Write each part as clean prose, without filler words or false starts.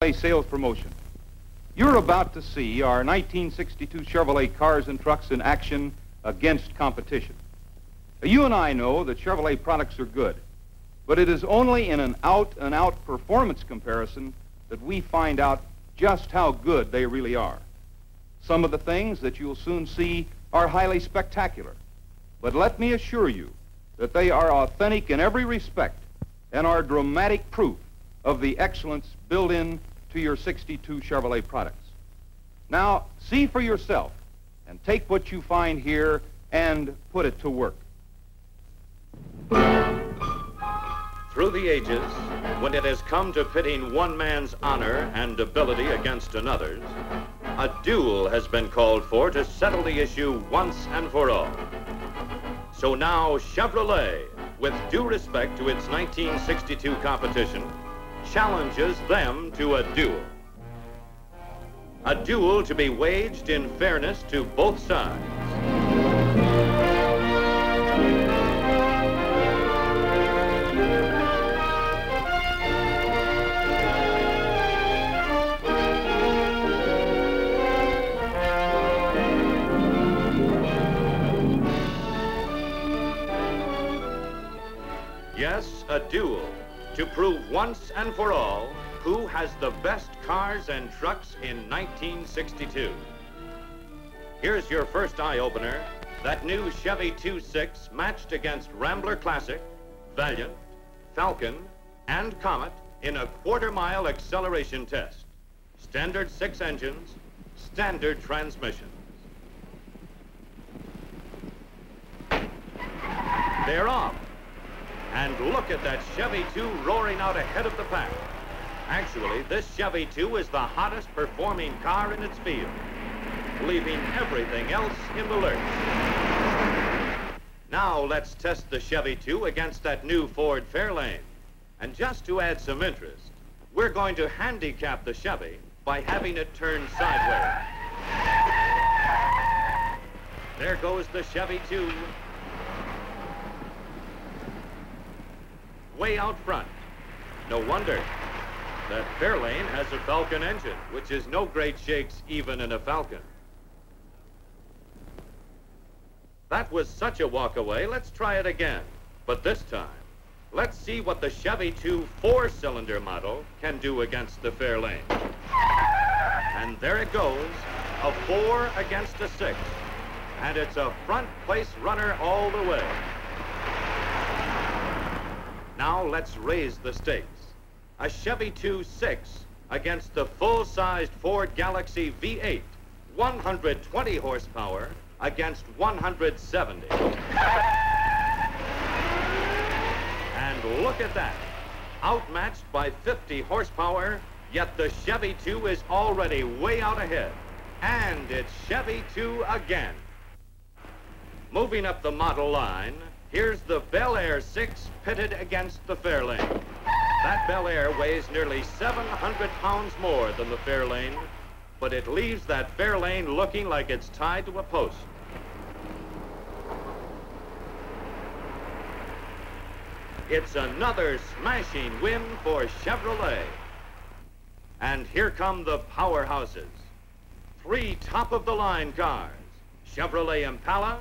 Sales promotion. You're about to see our 1962 Chevrolet cars and trucks in action against competition. You and I know that Chevrolet products are good, but it is only in an out-and-out performance comparison that we find out just how good they really are. Some of the things that you'll soon see are highly spectacular, but let me assure you that they are authentic in every respect and are dramatic proof of the excellence built in to your 62 Chevrolet products. Now, see for yourself and take what you find here and put it to work. Through the ages, when it has come to pitting one man's honor and ability against another's, a duel has been called for to settle the issue once and for all. So now Chevrolet, with due respect to its 1962 competition, challenges them to a duel. A duel to be waged in fairness to both sides. Yes, a duel to prove once and for all who has the best cars and trucks in 1962. Here's your first eye-opener, that new Chevy 2.6 matched against Rambler Classic, Valiant, Falcon, and Comet in a quarter-mile acceleration test. Standard 6 engines, standard transmissions. They're off. And look at that Chevy 2 roaring out ahead of the pack. Actually, this Chevy 2 is the hottest performing car in its field, leaving everything else in the lurch. Now let's test the Chevy 2 against that new Ford Fairlane. And just to add some interest, we're going to handicap the Chevy by having it turn sideways. There goes the Chevy 2. Way out front. No wonder. That Fairlane has a Falcon engine, which is no great shakes even in a Falcon. That was such a walk away. Let's try it again. But this time, let's see what the Chevy 2 4-cylinder model can do against the Fairlane. And there it goes, a 4 against a 6. And it's a front place runner all the way. Now let's raise the stakes. A Chevy 2.6 against the full-sized Ford Galaxy V8, 120 horsepower against 170. And look at that. Outmatched by 50 horsepower, yet the Chevy 2 is already way out ahead. And it's Chevy 2 again. Moving up the model line, here's the Bel Air 6 pitted against the Fairlane. That Bel Air weighs nearly 700 pounds more than the Fairlane, but it leaves that Fairlane looking like it's tied to a post. It's another smashing win for Chevrolet. And here come the powerhouses. 3 top-of-the-line cars, Chevrolet Impala,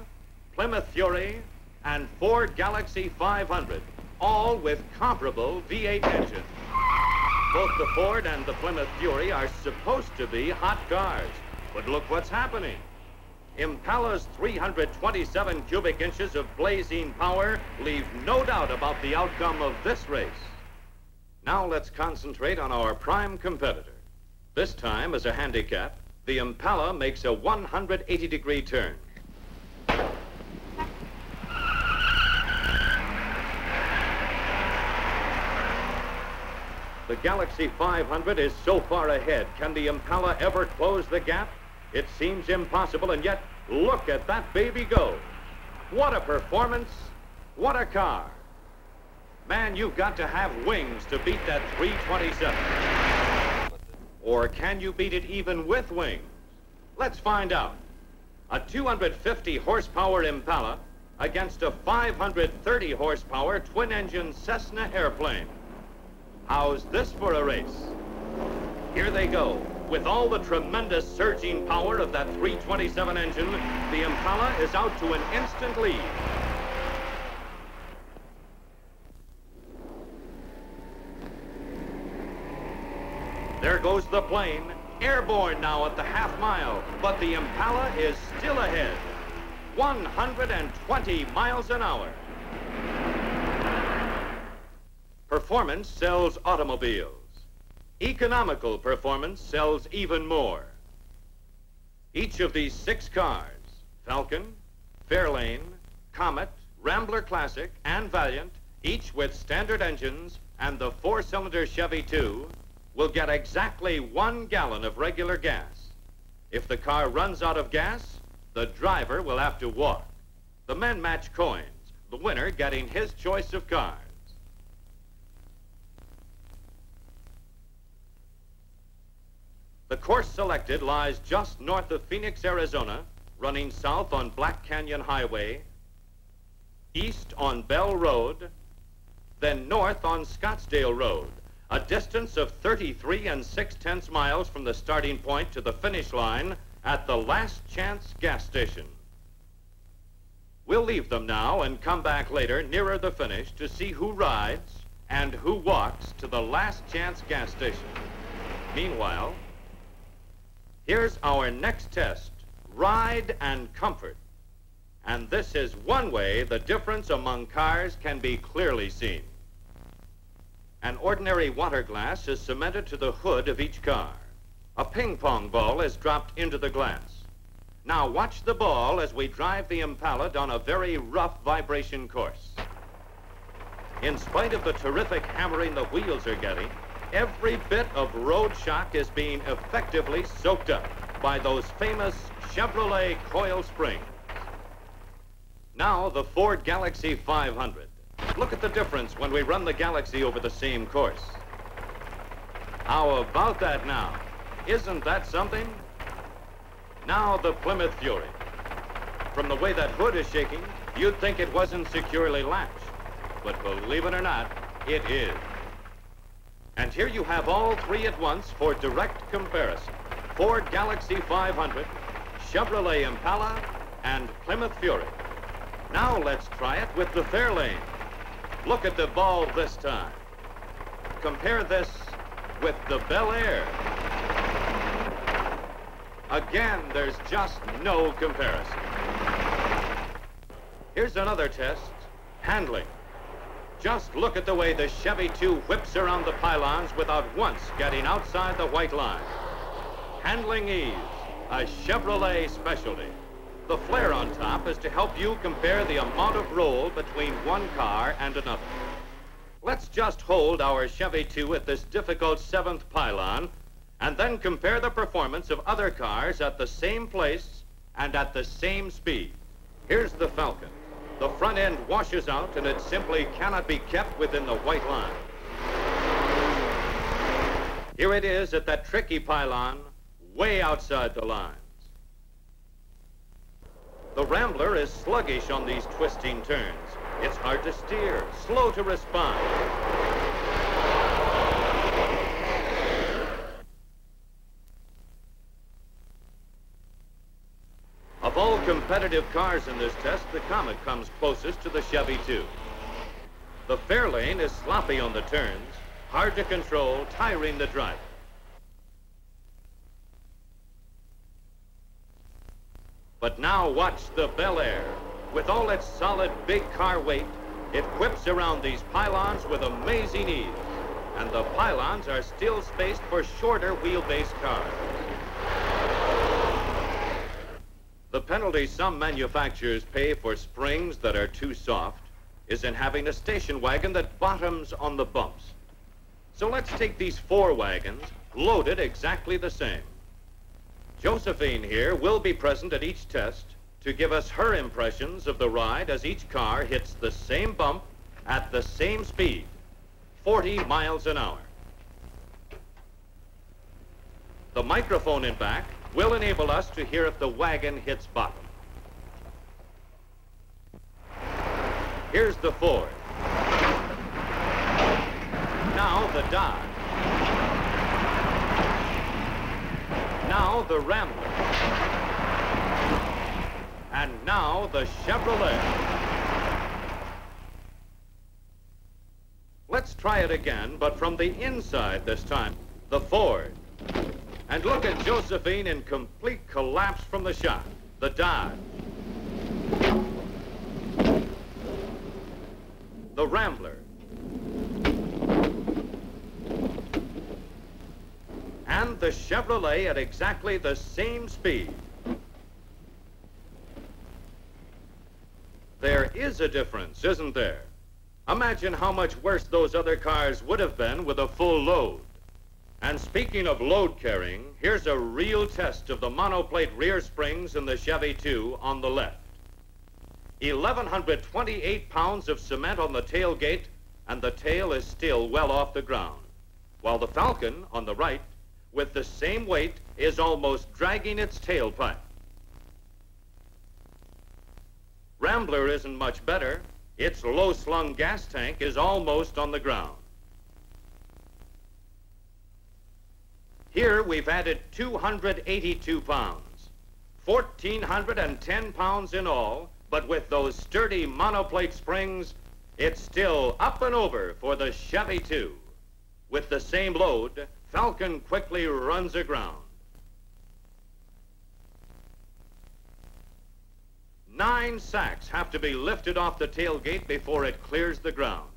Plymouth Fury, and Ford Galaxy 500, all with comparable V8 engines. Both the Ford and the Plymouth Fury are supposed to be hot cars, but look what's happening. Impala's 327 cubic inches of blazing power leave no doubt about the outcome of this race. Now let's concentrate on our prime competitor. This time, as a handicap, the Impala makes a 180-degree turn. The Galaxy 500 is so far ahead. Can the Impala ever close the gap? It seems impossible, and yet, look at that baby go. What a performance. What a car. Man, you've got to have wings to beat that 327. Or can you beat it even with wings? Let's find out. A 250 horsepower Impala against a 530 horsepower twin-engine Cessna airplane. How's this for a race? Here they go. With all the tremendous surging power of that 327 engine, the Impala is out to an instant lead. There goes the plane, airborne now at the half mile, but the Impala is still ahead. 120 miles an hour. Performance sells automobiles. Economical performance sells even more. Each of these 6 cars, Falcon, Fairlane, Comet, Rambler Classic, and Valiant, each with standard engines and the 4-cylinder Chevy 2, will get exactly 1 gallon of regular gas. If the car runs out of gas, the driver will have to walk. The men match coins, the winner getting his choice of cars. The course selected lies just north of Phoenix, Arizona, running south on Black Canyon Highway, east on Bell Road, then north on Scottsdale Road, a distance of 33 6/10 miles from the starting point to the finish line at the Last Chance gas station. We'll leave them now and come back later nearer the finish to see who rides and who walks to the Last Chance gas station. Meanwhile, here's our next test, ride and comfort. And this is one way the difference among cars can be clearly seen. An ordinary water glass is cemented to the hood of each car. A ping pong ball is dropped into the glass. Now watch the ball as we drive the Impala down a very rough vibration course. In spite of the terrific hammering the wheels are getting, every bit of road shock is being effectively soaked up by those famous Chevrolet coil springs. Now the Ford Galaxie 500. Look at the difference when we run the Galaxie over the same course. How about that now? Isn't that something? Now the Plymouth Fury. From the way that hood is shaking, you'd think it wasn't securely latched. But believe it or not, it is. And here you have all 3 at once for direct comparison. Ford Galaxie 500, Chevrolet Impala, and Plymouth Fury. Now let's try it with the Fairlane. Look at the ball this time. Compare this with the Bel Air. Again, there's just no comparison. Here's another test, handling. Just look at the way the Chevy 2 whips around the pylons without once getting outside the white line. Handling ease, a Chevrolet specialty. The flare on top is to help you compare the amount of roll between one car and another. Let's just hold our Chevy 2 at this difficult 7th pylon and then compare the performance of other cars at the same place and at the same speed. Here's the Falcon. The front end washes out and it simply cannot be kept within the white line. Here it is at that tricky pylon, way outside the lines. The Rambler is sluggish on these twisting turns. It's hard to steer, slow to respond. Of all competitive cars in this test, the Comet comes closest to the Chevy 2. The Fairlane is sloppy on the turns, hard to control, tiring the driver. But now watch the Bel Air. With all its solid big car weight, it whips around these pylons with amazing ease. And the pylons are still spaced for shorter wheelbase cars. The penalty some manufacturers pay for springs that are too soft is in having a station wagon that bottoms on the bumps. So let's take these 4 wagons, loaded exactly the same. Josephine here will be present at each test to give us her impressions of the ride as each car hits the same bump at the same speed, 40 miles an hour. The microphone in back will enable us to hear if the wagon hits bottom. Here's the Ford. Now the Dodge. now the Rambler. And now the Chevrolet. Let's try it again, but from the inside this time, the Ford. And look at Josephine in complete collapse from the shock, the Dodge. The Rambler. And the Chevrolet at exactly the same speed. There is a difference, isn't there? Imagine how much worse those other cars would have been with a full load. And speaking of load carrying, here's a real test of the monoplate rear springs in the Chevy 2 on the left. 1,128 pounds of cement on the tailgate, and the tail is still well off the ground. While the Falcon, on the right, with the same weight, is almost dragging its tailpipe. Rambler isn't much better. Its low-slung gas tank is almost on the ground. Here we've added 282 pounds, 1,410 pounds in all, but with those sturdy monoplate springs, it's still up and over for the Chevy 2. With the same load, Falcon quickly runs aground. 9 sacks have to be lifted off the tailgate before it clears the ground.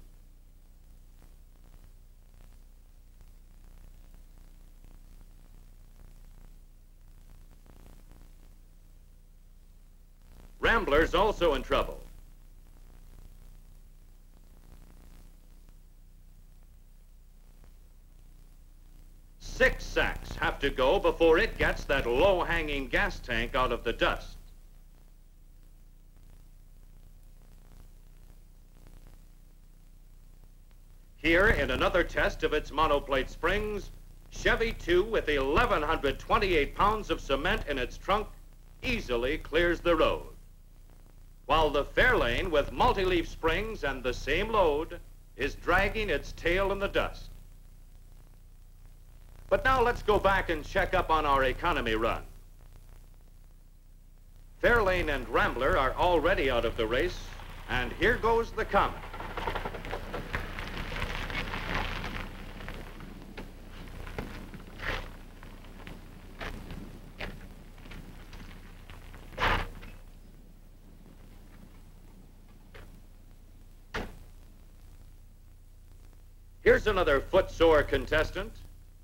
Rambler's also in trouble. Six sacks have to go before it gets that low-hanging gas tank out of the dust. Here, in another test of its monoplate springs, Chevy 2 with 1,128 pounds of cement in its trunk easily clears the road, while the Fairlane with multi-leaf springs and the same load is dragging its tail in the dust. But now let's go back and check up on our economy run. Fairlane and Rambler are already out of the race, and here goes the Comet. Here's another footsore contestant,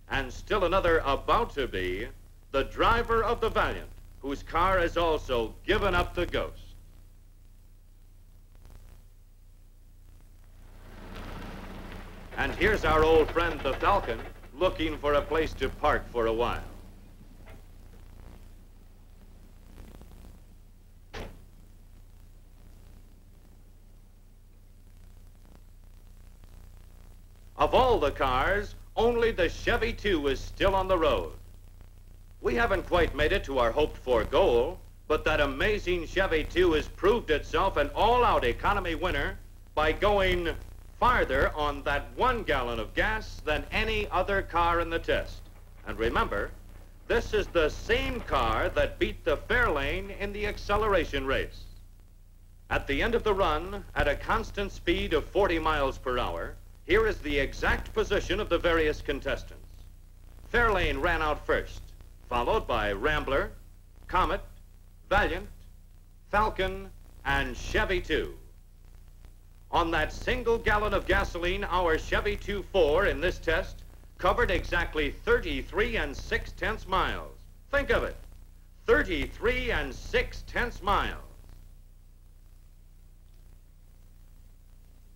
and still another about to be, the driver of the Valiant, whose car has also given up the ghost. And here's our old friend, the Falcon, looking for a place to park for a while. Of all the cars, only the Chevy 2 is still on the road. We haven't quite made it to our hoped-for goal, but that amazing Chevy 2 has proved itself an all-out economy winner by going farther on that 1 gallon of gas than any other car in the test. And remember, this is the same car that beat the Fairlane in the acceleration race. At the end of the run, at a constant speed of 40 miles per hour, here is the exact position of the various contestants. Fairlane ran out first, followed by Rambler, Comet, Valiant, Falcon, and Chevy 2. On that single gallon of gasoline, our Chevy 2-4 in this test covered exactly 33 6/10 miles. Think of it, 33 6/10 miles.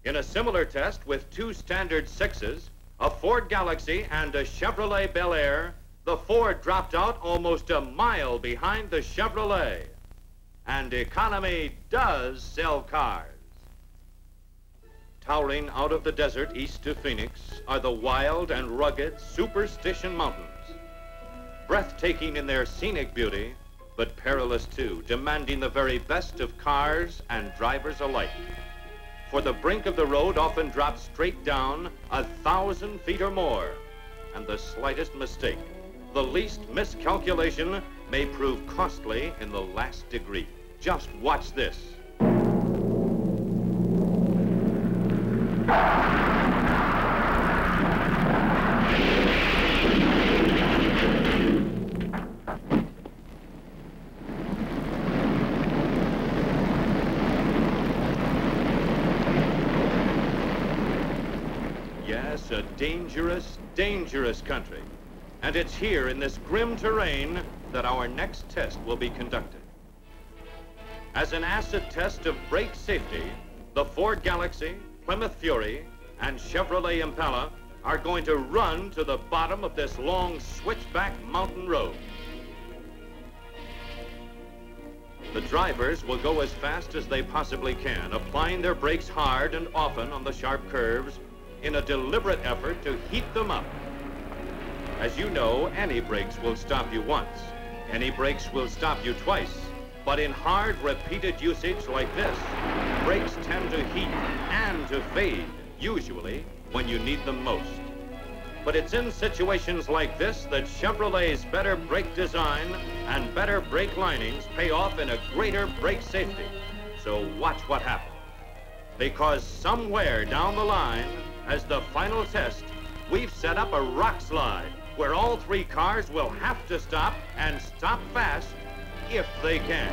In a similar test with 2 standard 6s, a Ford Galaxy and a Chevrolet Bel Air, the Ford dropped out almost a mile behind the Chevrolet. And economy does sell cars. Towering out of the desert east of Phoenix are the wild and rugged Superstition Mountains. Breathtaking in their scenic beauty, but perilous too, demanding the very best of cars and drivers alike. For the brink of the road often drops straight down 1,000 feet or more, and the slightest mistake The least miscalculation may prove costly in the last degree. Just watch this. Yes, a dangerous, dangerous country. And it's here in this grim terrain that our next test will be conducted. As an acid test of brake safety, the Ford Galaxy, Plymouth Fury, and Chevrolet Impala are going to run to the bottom of this long switchback mountain road. The drivers will go as fast as they possibly can, applying their brakes hard and often on the sharp curves in a deliberate effort to heat them up. As you know, any brakes will stop you once. Any brakes will stop you twice. But in hard, repeated usage like this, brakes tend to heat and to fade, usually when you need them most. But it's in situations like this that Chevrolet's better brake design and better brake linings pay off in a greater brake safety. So watch what happens. Because somewhere down the line, as the final test, we've set up a rock slide where all three cars will have to stop and stop fast if they can.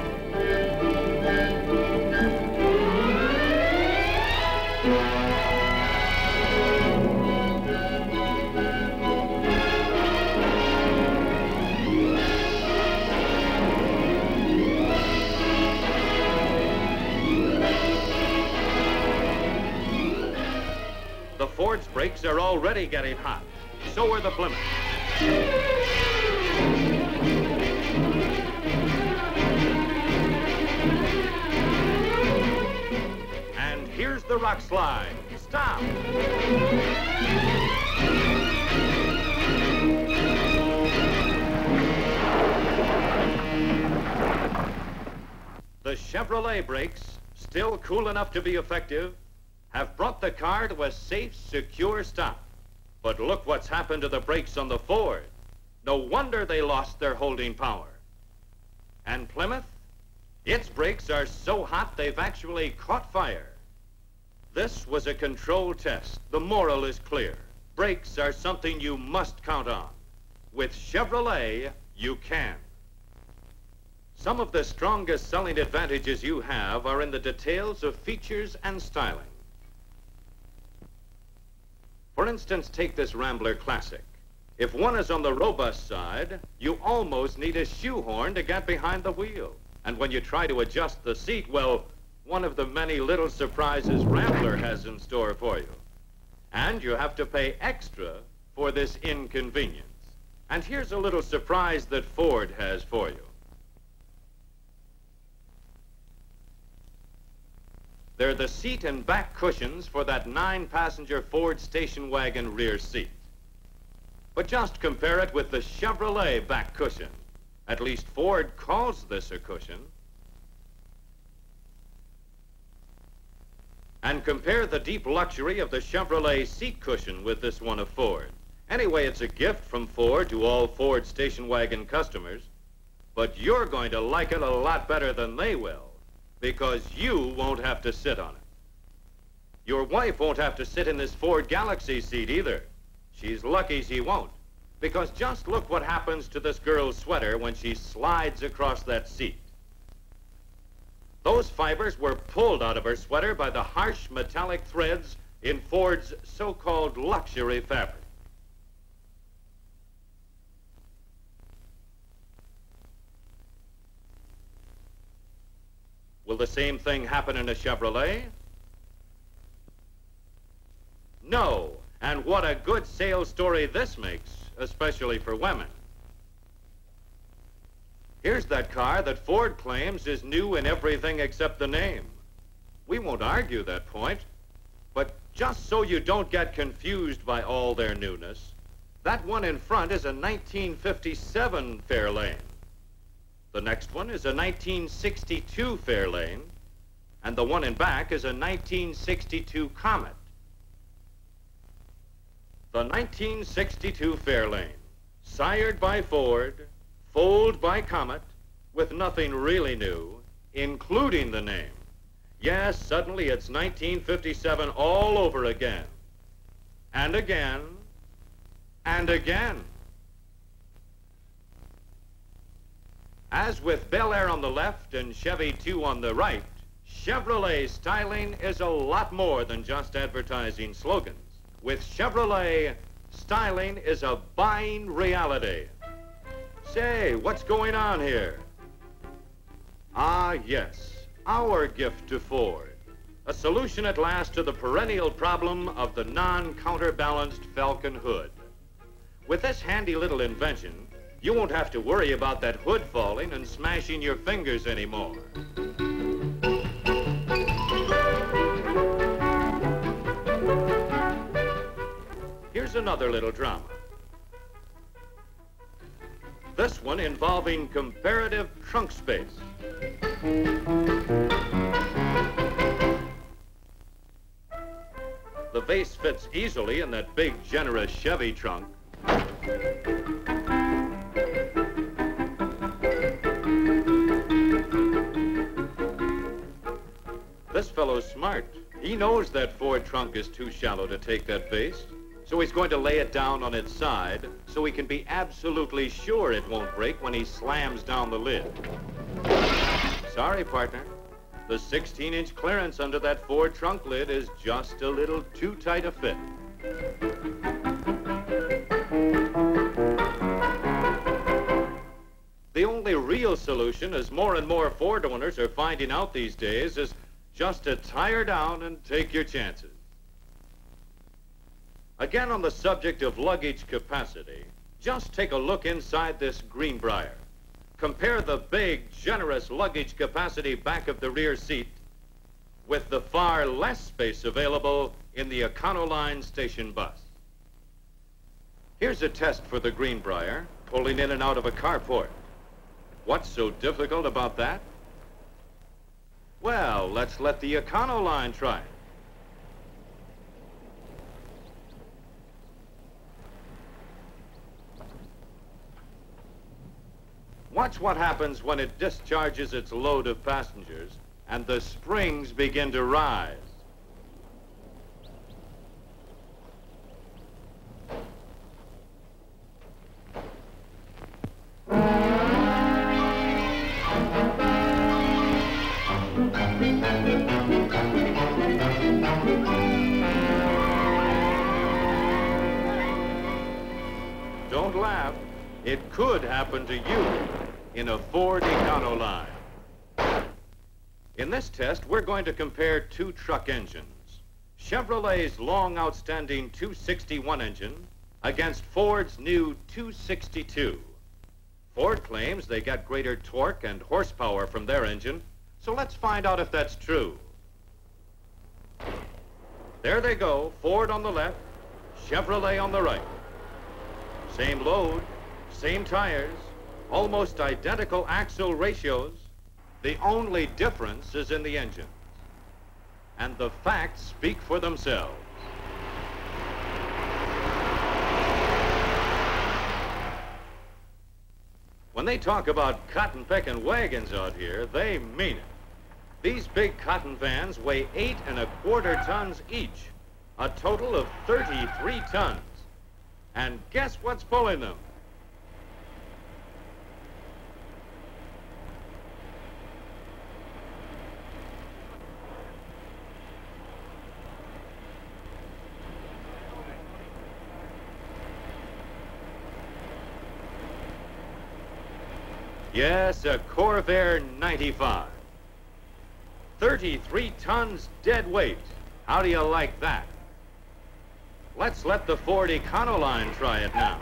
The Ford's brakes are already getting hot. So are the Plymouth. And here's the rock slide. Stop. The Chevrolet brakes, still cool enough to be effective, have brought the car to a safe, secure stop. But look what's happened to the brakes on the Ford. No wonder they lost their holding power. And Plymouth? Its brakes are so hot they've actually caught fire. This was a controlled test. The moral is clear. Brakes are something you must count on. With Chevrolet, you can. Some of the strongest selling advantages you have are in the details of features and styling. For instance, take this Rambler Classic. If one is on the robust side, you almost need a shoehorn to get behind the wheel. And when you try to adjust the seat, well, one of the many little surprises Rambler has in store for you. And you have to pay extra for this inconvenience. And here's a little surprise that Ford has for you. They're the seat and back cushions for that 9-passenger Ford station wagon rear seat. But just compare it with the Chevrolet back cushion. At least Ford calls this a cushion. And compare the deep luxury of the Chevrolet seat cushion with this one of Ford. Anyway, it's a gift from Ford to all Ford station wagon customers. But you're going to like it a lot better than they will, because you won't have to sit on it. Your wife won't have to sit in this Ford Galaxy seat either. She's lucky she won't, because just look what happens to this girl's sweater when she slides across that seat. Those fibers were pulled out of her sweater by the harsh metallic threads in Ford's so-called luxury fabric. Will the same thing happen in a Chevrolet? No. And what a good sales story this makes, especially for women. Here's that car that Ford claims is new in everything except the name. We won't argue that point, but just so you don't get confused by all their newness, that one in front is a 1957 Fairlane. The next one is a 1962 Fairlane, and the one in back is a 1962 Comet. The 1962 Fairlane, Sired by Ford, foaled by Comet, with nothing really new, including the name. Yes, suddenly it's 1957 all over again. And again, and again. As with Bel Air on the left and Chevy 2 on the right, Chevrolet styling is a lot more than just advertising slogans. With Chevrolet, styling is a buying reality. Say, what's going on here? Ah, yes, our gift to Ford. A solution at last to the perennial problem of the non-counterbalanced Falcon hood. With this handy little invention, you won't have to worry about that hood falling and smashing your fingers anymore. Here's another little drama. This one involving comparative trunk space. The vase fits easily in that big, generous Chevy trunk. This fellow's smart. He knows that Ford trunk is too shallow to take that vase, so he's going to lay it down on its side so he can be absolutely sure it won't break when he slams down the lid. Sorry, partner. The 16-inch clearance under that Ford trunk lid is just a little too tight a fit. The only real solution, as more and more Ford owners are finding out these days, is just to tire down and take your chances. Again, on the subject of luggage capacity, just take a look inside this Greenbrier. Compare the big, generous luggage capacity back of the rear seat with the far less space available in the Econoline station bus. Here's a test for the Greenbrier, pulling in and out of a carport. What's so difficult about that? Well, let's let the Econoline try it. Watch what happens when it discharges its load of passengers and the springs begin to rise. Don't laugh. It could happen to you in a Ford Econoline. In this test, we're going to compare two truck engines. Chevrolet's long outstanding 261 engine against Ford's new 262. Ford claims they get greater torque and horsepower from their engine, so let's find out if that's true. There they go, Ford on the left, Chevrolet on the right. Same load, same tires, almost identical axle ratios. The only difference is in the engines. And the facts speak for themselves. When they talk about cotton-picking wagons out here, they mean it. These big cotton vans weigh 8 1/4 tons each, a total of 33 tons. And guess what's pulling them? Yes, a Corvair 95. 33 tons dead weight. How do you like that? Let's let the Ford Econoline try it now.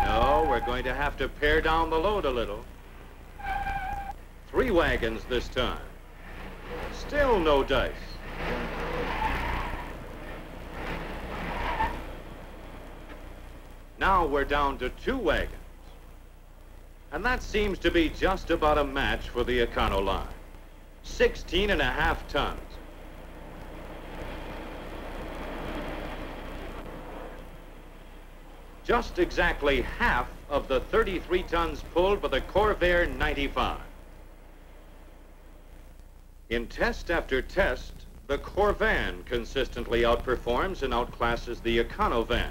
No, we're going to have to pare down the load a little. 3 wagons this time. Still no dice. Now we're down to 2 wagons. And that seems to be just about a match for the Econoline. 16 1/2 tons. just exactly half of the 33 tons pulled by the Corvair 95. In test after test, the Corvan consistently outperforms and outclasses the Econovan,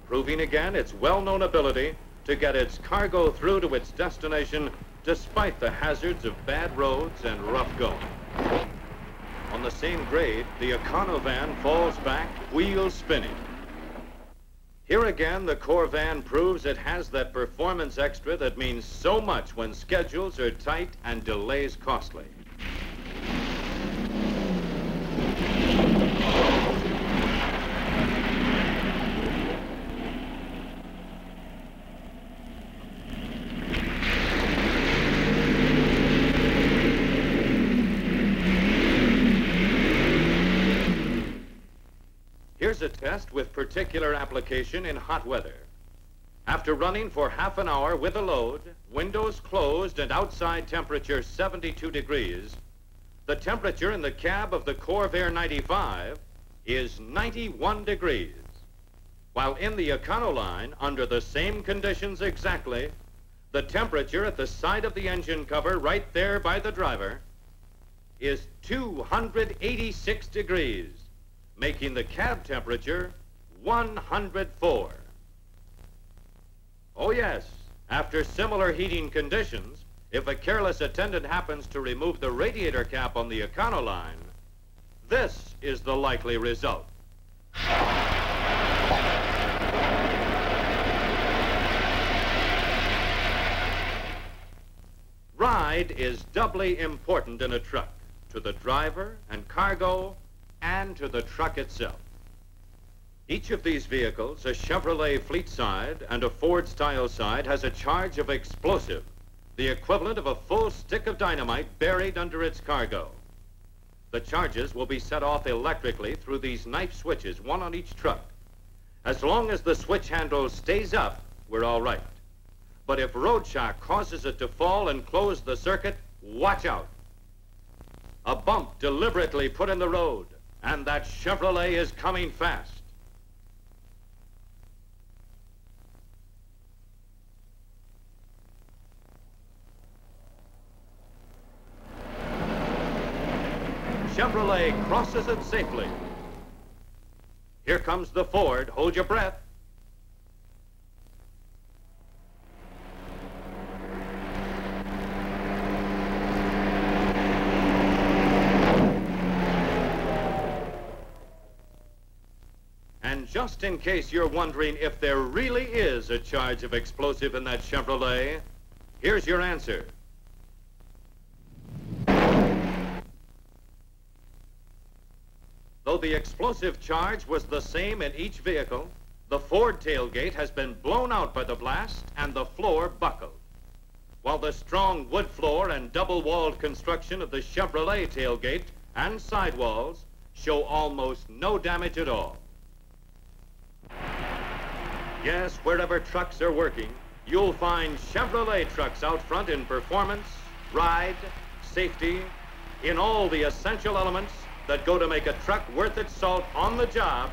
proving again its well-known ability to get its cargo through to its destination despite the hazards of bad roads and rough going. On the same grade, the Econovan falls back, wheels spinning. Here again, the Corvan proves it has that performance extra that means so much when schedules are tight and delays costly. Here's a test with particular application in hot weather. After running for half an hour with a load, windows closed and outside temperature 72 degrees, the temperature in the cab of the Corvair 95 is 91 degrees, while in the Econoline, under the same conditions exactly, the temperature at the side of the engine cover right there by the driver is 286 degrees, making the cab temperature 104. Oh yes, after similar heating conditions, if a careless attendant happens to remove the radiator cap on the Econoline, this is the likely result. Ride is doubly important in a truck, to the driver and cargo, and to the truck itself. Each of these vehicles, a Chevrolet fleet side and a Ford style side, has a charge of explosive, the equivalent of a full stick of dynamite buried under its cargo. The charges will be set off electrically through these knife switches, one on each truck. As long as the switch handle stays up, we're all right. But if road shock causes it to fall and close the circuit, watch out. A bump deliberately put in the road, and that Chevrolet is coming fast. Chevrolet crosses it safely. Here comes the Ford. Hold your breath. And just in case you're wondering if there really is a charge of explosive in that Chevrolet, here's your answer. Though the explosive charge was the same in each vehicle, the Ford tailgate has been blown out by the blast and the floor buckled, while the strong wood floor and double-walled construction of the Chevrolet tailgate and sidewalls show almost no damage at all. Yes, wherever trucks are working, you'll find Chevrolet trucks out front in performance, ride, safety, in all the essential elements that go to make a truck worth its salt on the job,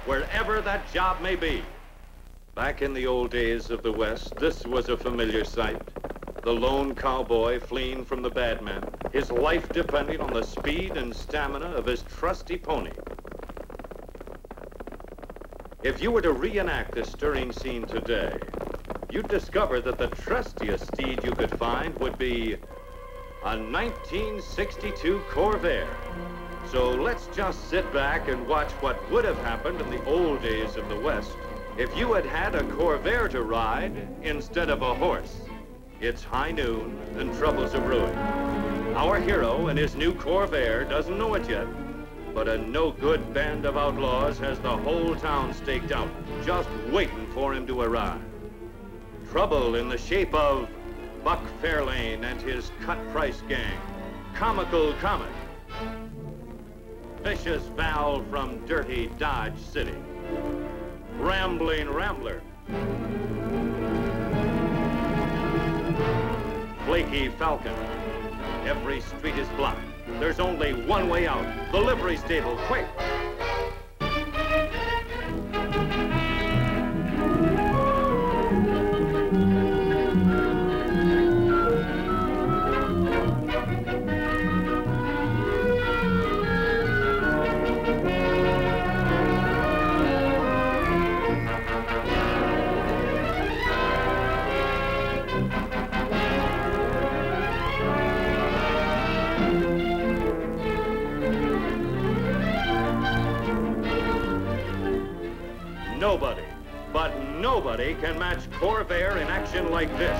wherever that job may be. Back in the old days of the West, this was a familiar sight. The lone cowboy fleeing from the bad man, his life depending on the speed and stamina of his trusty pony. If you were to reenact this stirring scene today, you'd discover that the trustiest steed you could find would be a 1962 Corvair. So let's just sit back and watch what would have happened in the old days of the West if you had had a Corvair to ride instead of a horse. It's high noon and troubles are brewing. Our hero and his new Corvair doesn't know it yet, but a no-good band of outlaws has the whole town staked out, just waiting for him to arrive. Trouble in the shape of Buck Fairlane and his cut-price gang, Comical Comet, Vicious Val from dirty Dodge City, Rambling Rambler, Flaky Falcon. Every street is blocked. There's only one way out. The livery stable, quick! nobody can match Corvair in action like this.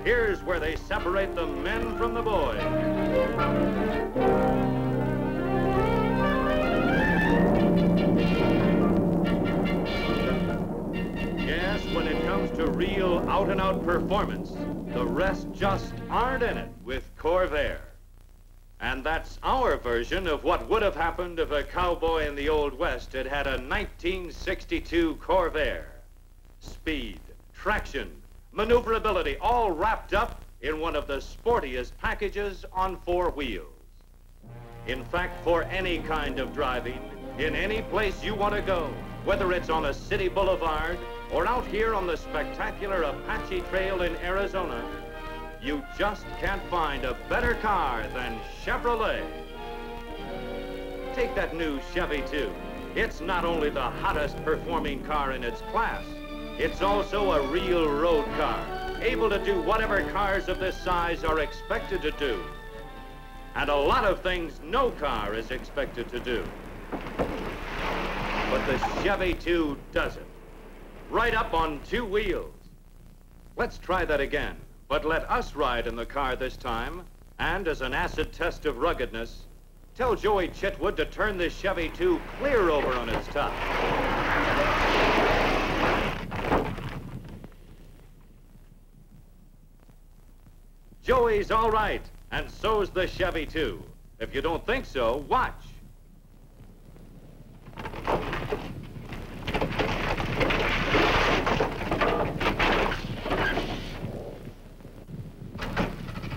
Here's where they separate the men from the boys. Yes, when it comes to real out-and-out performance, the rest just aren't in it with Corvair. And that's our version of what would have happened if a cowboy in the Old West had had a 1962 Corvair. Speed, traction, maneuverability, all wrapped up in one of the sportiest packages on four wheels. In fact, for any kind of driving, in any place you want to go, whether it's on a city boulevard or out here on the spectacular Apache Trail in Arizona, you just can't find a better car than Chevrolet. Take that new Chevy 2. It's not only the hottest performing car in its class, it's also a real road car, able to do whatever cars of this size are expected to do. And a lot of things no car is expected to do. But the Chevy 2 does it. Right up on two wheels. Let's try that again, but let us ride in the car this time, and as an acid test of ruggedness, tell Joey Chitwood to turn this Chevy 2 clear over on its top. Joey's all right, and so's the Chevy 2. If you don't think so, watch.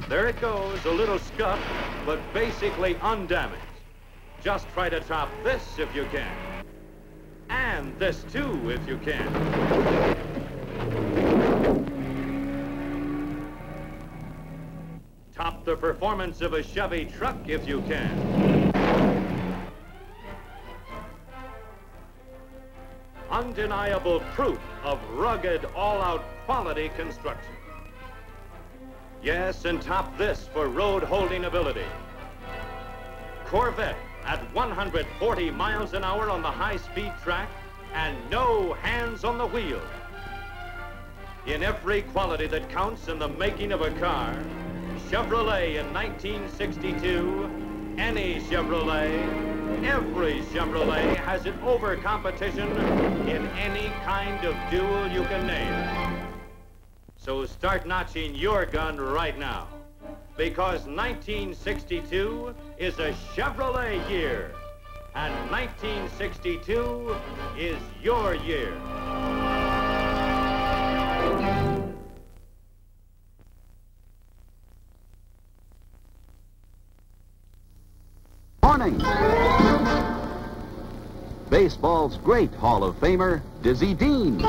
There it goes, a little scuff, but basically undamaged. Just try to top this if you can. And this too, if you can. Top the performance of a Chevy truck if you can. Undeniable proof of rugged, all-out quality construction. Yes, and top this for road holding ability. Corvette at 140 miles an hour on the high-speed track and no hands on the wheel. In every quality that counts in the making of a car, Chevrolet in 1962, any Chevrolet, every Chevrolet has it over competition in any kind of duel you can name. So start notching your gun right now, because 1962 is a Chevrolet year, and 1962 is your year. Morning. Baseball's great Hall of Famer, Dizzy Dean.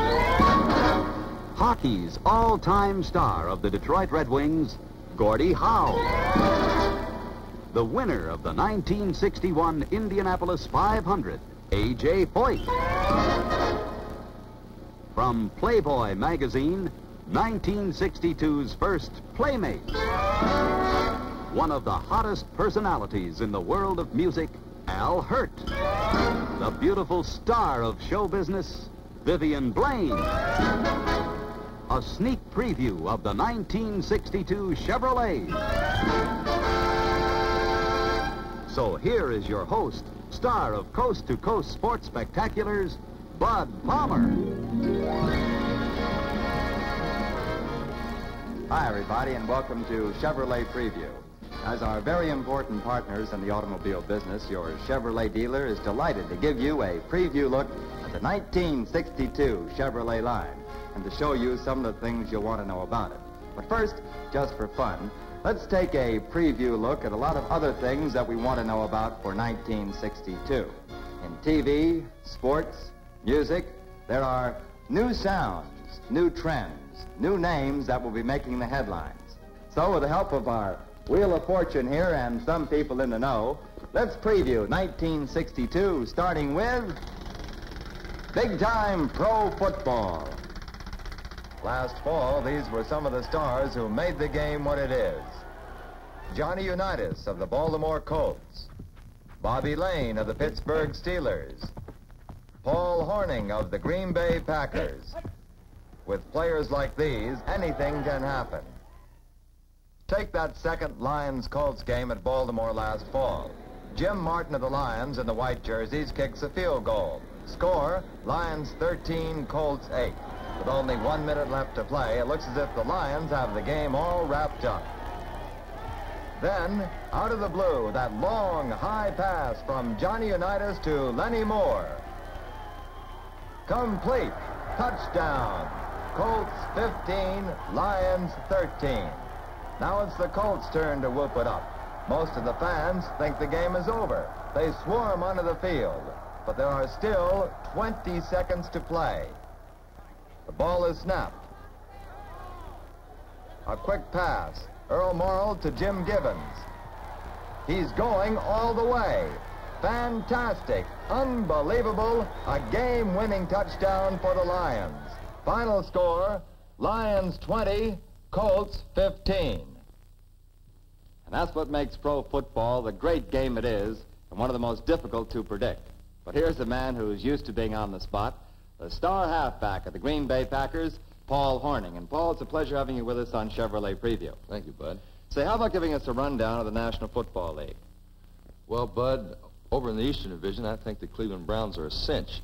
Hockey's all-time star of the Detroit Red Wings, Gordie Howe. The winner of the 1961 Indianapolis 500, A.J. Foyt. From Playboy magazine, 1962's first Playmate. One of the hottest personalities in the world of music, Al Hirt. The beautiful star of show business, Vivian Blaine. A sneak preview of the 1962 Chevrolet. So here is your host, star of Coast to Coast Sports Spectaculars, Bud Palmer. Hi, everybody, and welcome to Chevrolet Preview. As our very important partners in the automobile business, your Chevrolet dealer is delighted to give you a preview look at the 1962 Chevrolet line and to show you some of the things you'll want to know about it. But first, just for fun, let's take a preview look at a lot of other things that we want to know about for 1962. In TV, sports, music, there are new sounds, new trends, new names that will be making the headlines. So with the help of our Wheel of Fortune here and some people in the know. Let's preview 1962, starting with big-time pro football. Last fall, these were some of the stars who made the game what it is. Johnny Unitas of the Baltimore Colts, Bobby Lane of the Pittsburgh Steelers, Paul Hornung of the Green Bay Packers. With players like these, anything can happen. Take that second Lions-Colts game at Baltimore last fall. Jim Martin of the Lions in the white jerseys kicks a field goal. Score, Lions 13, Colts 8. With only 1 minute left to play, it looks as if the Lions have the game all wrapped up. Then, out of the blue, that long, high pass from Johnny Unitas to Lenny Moore. Complete. Touchdown. Colts 15, Lions 13. Now it's the Colts' turn to whoop it up. Most of the fans think the game is over. They swarm onto the field, but there are still 20 seconds to play. The ball is snapped. A quick pass. Earl Morrall to Jim Gibbons. He's going all the way. Fantastic, unbelievable, a game-winning touchdown for the Lions. Final score, Lions 20, Colts 15. And that's what makes pro football the great game it is and one of the most difficult to predict. But here's a man who's used to being on the spot, the star halfback of the Green Bay Packers, Paul Hornung. And, Paul, it's a pleasure having you with us on Chevrolet Preview. Thank you, Bud. Say, how about giving us a rundown of the National Football League? Well, Bud, over in the Eastern Division, I think the Cleveland Browns are a cinch.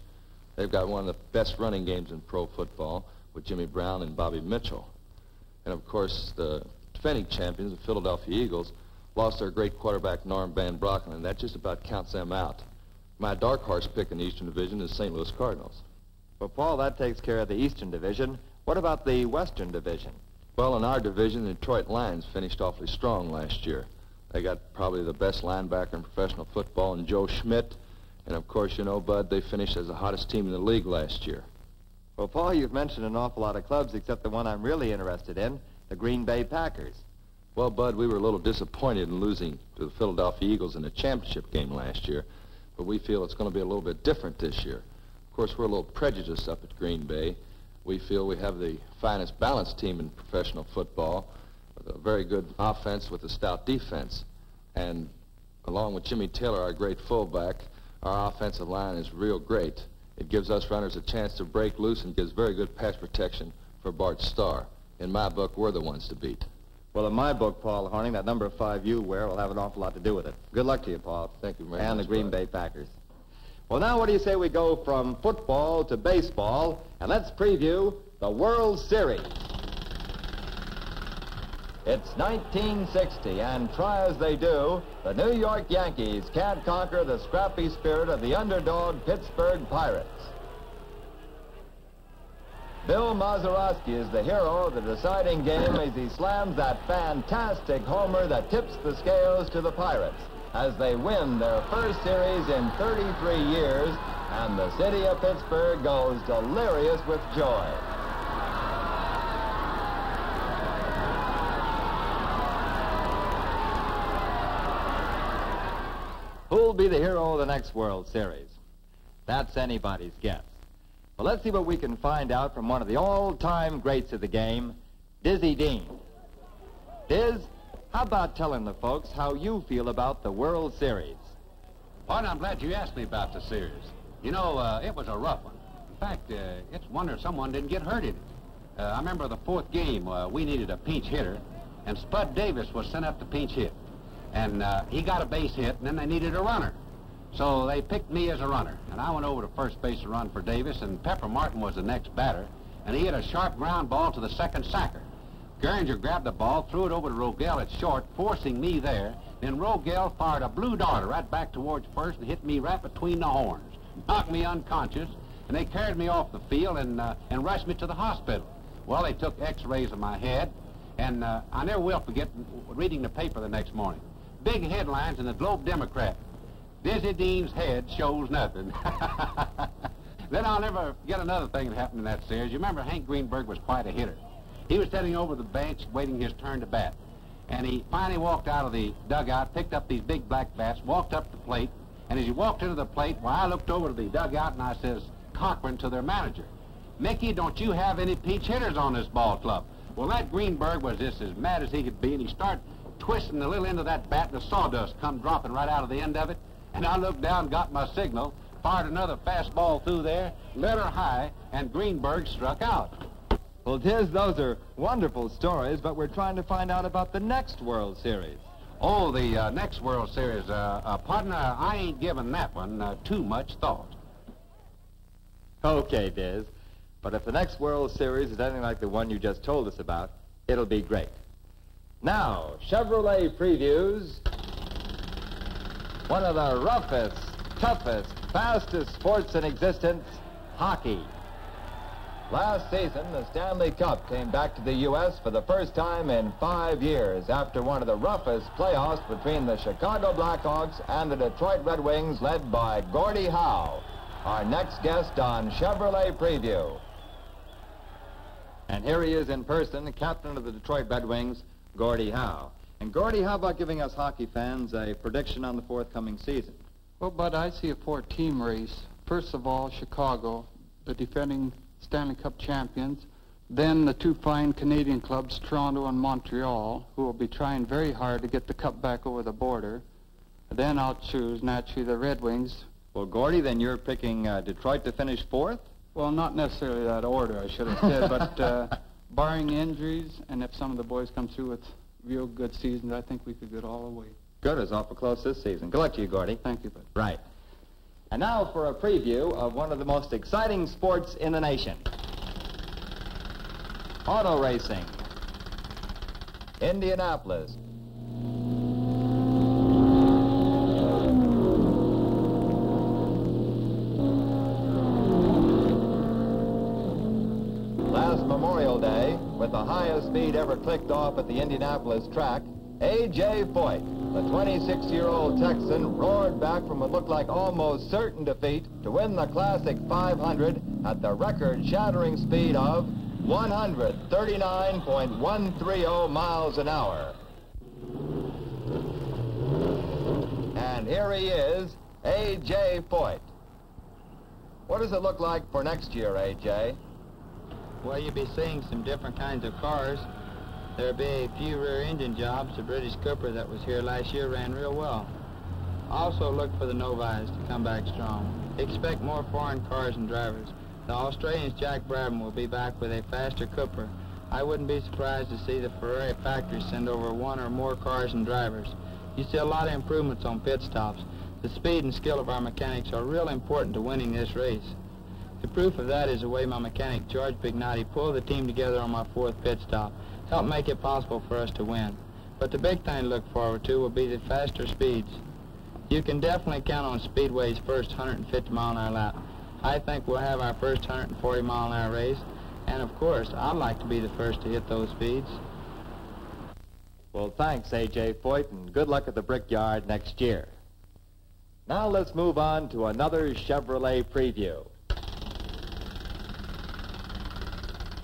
They've got one of the best running games in pro football with Jimmy Brown and Bobby Mitchell. And, of course, the defending champions, the Philadelphia Eagles, lost their great quarterback, Norm Van Brocklin, and that just about counts them out. My dark horse pick in the Eastern Division is St. Louis Cardinals. Well, Paul, that takes care of the Eastern Division. What about the Western Division? Well, in our division, the Detroit Lions finished awfully strong last year. They got probably the best linebacker in professional football in Joe Schmidt. And, of course, you know, Bud, they finished as the hottest team in the league last year. Well, Paul, you've mentioned an awful lot of clubs except the one I'm really interested in, the Green Bay Packers. Well, Bud, we were a little disappointed in losing to the Philadelphia Eagles in the championship game last year, but we feel it's going to be a little bit different this year. Of course, we're a little prejudiced up at Green Bay. We feel we have the finest balanced team in professional football, with a very good offense with a stout defense. And along with Jimmy Taylor, our great fullback, our offensive line is real great. It gives us runners a chance to break loose and gives very good pass protection for Bart Starr. In my book, we're the ones to beat. Well, in my book, Paul Hornung, that number 5 you wear will have an awful lot to do with it. Good luck to you, Paul. Thank you very much. And the Green Bay Packers. Well, now what do you say we go from football to baseball, and let's preview the World Series. It's 1960, and try as they do, the New York Yankees can't conquer the scrappy spirit of the underdog Pittsburgh Pirates. Bill Mazeroski is the hero of the deciding game as he slams that fantastic homer that tips the scales to the Pirates as they win their first series in 33 years, and the city of Pittsburgh goes delirious with joy. Who'll be the hero of the next World Series? That's anybody's guess. Well, let's see what we can find out from one of the all-time greats of the game, Dizzy Dean. Diz, how about telling the folks how you feel about the World Series? Bud, I'm glad you asked me about the series. You know, it was a rough one. In fact, it's a wonder someone didn't get hurt in it. I remember the fourth game, we needed a pinch hitter, and Spud Davis was sent up to pinch hit. And he got a base hit, and then they needed a runner. So they picked me as a runner, and I went over to first base to run for Davis, and Pepper Martin was the next batter, and he hit a sharp ground ball to the second sacker. Geringer grabbed the ball, threw it over to Rogel at short, forcing me there. Then Rogel fired a blue darter right back towards first and hit me right between the horns, knocked me unconscious, and they carried me off the field and rushed me to the hospital. Well, they took x-rays of my head, and I never will forget reading the paper the next morning. Big headlines in the Globe Democrat. Dizzy Dean's head shows nothing. Then I'll never forget another thing that happened in that series. You remember Hank Greenberg was quite a hitter. He was sitting over the bench waiting his turn to bat. And he finally walked out of the dugout, picked up these big black bats, walked up the plate, and as he walked into the plate, well, I looked over to the dugout and I says, Cochran, to their manager, Mickey, don't you have any peach hitters on this ball club? Well, that Greenberg was just as mad as he could be, and he started twisting the little end of that bat, and the sawdust come dropping right out of the end of it. And I looked down, got my signal, fired another fastball through there, let her high, and Greenberg struck out. Well, Tiz, those are wonderful stories, but we're trying to find out about the next World Series. Oh, the next World Series, partner, I ain't giving that one too much thought. Okay, Diz. But if the next World Series is anything like the one you just told us about, it'll be great. Now, Chevrolet previews one of the roughest, toughest, fastest sports in existence, hockey. Last season, the Stanley Cup came back to the U.S. for the first time in 5 years after one of the roughest playoffs between the Chicago Blackhawks and the Detroit Red Wings led by Gordie Howe, our next guest on Chevrolet Preview. And here he is in person, captain of the Detroit Red Wings, Gordie Howe. And Gordie, how about giving us hockey fans a prediction on the forthcoming season? Well, Bud, I see a four-team race. First of all, Chicago, the defending Stanley Cup champions. Then the two fine Canadian clubs, Toronto and Montreal, who will be trying very hard to get the cup back over the border. Then I'll choose, naturally, the Red Wings. Well, Gordie, then you're picking Detroit to finish fourth? Well, not necessarily that order, I should have said, but barring injuries, and if some of the boys come through with real good seasons, I think we could get all the way. Good, it's awful close this season. Good luck to you, Gordie. Thank you, Bud. Right. And now for a preview of one of the most exciting sports in the nation. Auto racing. Indianapolis. Last Memorial Day, with the highest speed ever clicked off at the Indianapolis track, A.J. Foyt, the 26-year-old Texan, roared back from what looked like almost certain defeat to win the Classic 500 at the record-shattering speed of 139.130 miles an hour. And here he is, A.J. Foyt. What does it look like for next year, A.J.? Well, you'll be seeing some different kinds of cars. There'll be a few rear engine jobs. The British Cooper that was here last year ran real well. Also look for the Novis to come back strong. Expect more foreign cars and drivers. The Australian's Jack Brabham will be back with a faster Cooper. I wouldn't be surprised to see the Ferrari factory send over one or more cars and drivers. You see a lot of improvements on pit stops. The speed and skill of our mechanics are real important to winning this race. The proof of that is the way my mechanic, George Bignotti, pulled the team together on my fourth pit stop. Helped make it possible for us to win. But the big thing to look forward to will be the faster speeds. You can definitely count on Speedway's first 150-mile-an-hour lap. I think we'll have our first 140-mile-an-hour race, and of course, I'd like to be the first to hit those speeds. Well, thanks, A.J. Foyt, and good luck at the Brickyard next year. Now let's move on to another Chevrolet preview.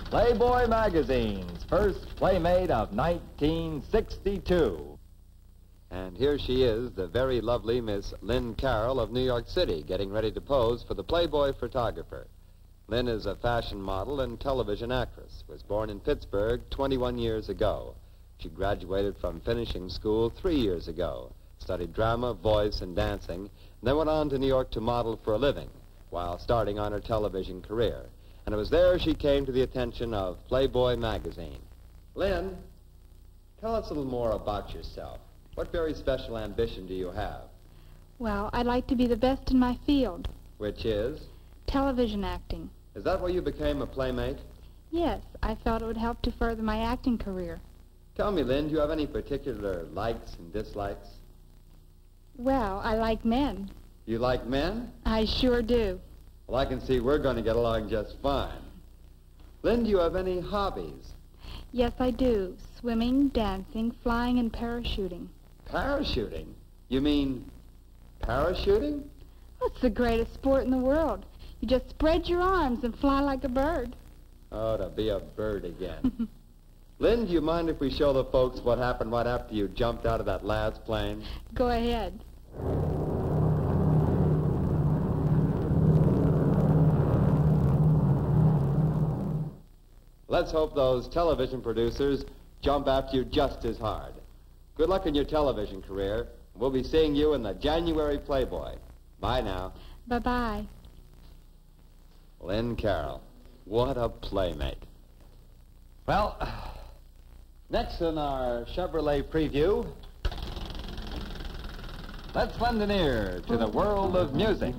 Playboy Magazine's first Playmate of 1962. And here she is, the very lovely Miss Lynn Carroll of New York City, getting ready to pose for the Playboy photographer. Lynn is a fashion model and television actress, was born in Pittsburgh 21 years ago. She graduated from finishing school 3 years ago, studied drama, voice, and dancing, and then went on to New York to model for a living while starting on her television career. And it was there she came to the attention of Playboy magazine. Lynn, tell us a little more about yourself. What very special ambition do you have? Well, I'd like to be the best in my field. Which is? Television acting. Is that why you became a Playmate? Yes, I felt it would help to further my acting career. Tell me, Lynn, do you have any particular likes and dislikes? Well, I like men. You like men? I sure do. Well, I can see we're going to get along just fine. Lynn, do you have any hobbies? Yes, I do. Swimming, dancing, flying, and parachuting. Parachuting? You mean parachuting? That's the greatest sport in the world. You just spread your arms and fly like a bird. Oh, to be a bird again. Lynn, do you mind if we show the folks what happened right after you jumped out of that last plane? Go ahead. Let's hope those television producers jump after you just as hard. Good luck in your television career. We'll be seeing you in the January Playboy. Bye now. Bye-bye. Lynn Carroll. What a playmate. Well, next in our Chevrolet preview, let's lend an ear to the world of music.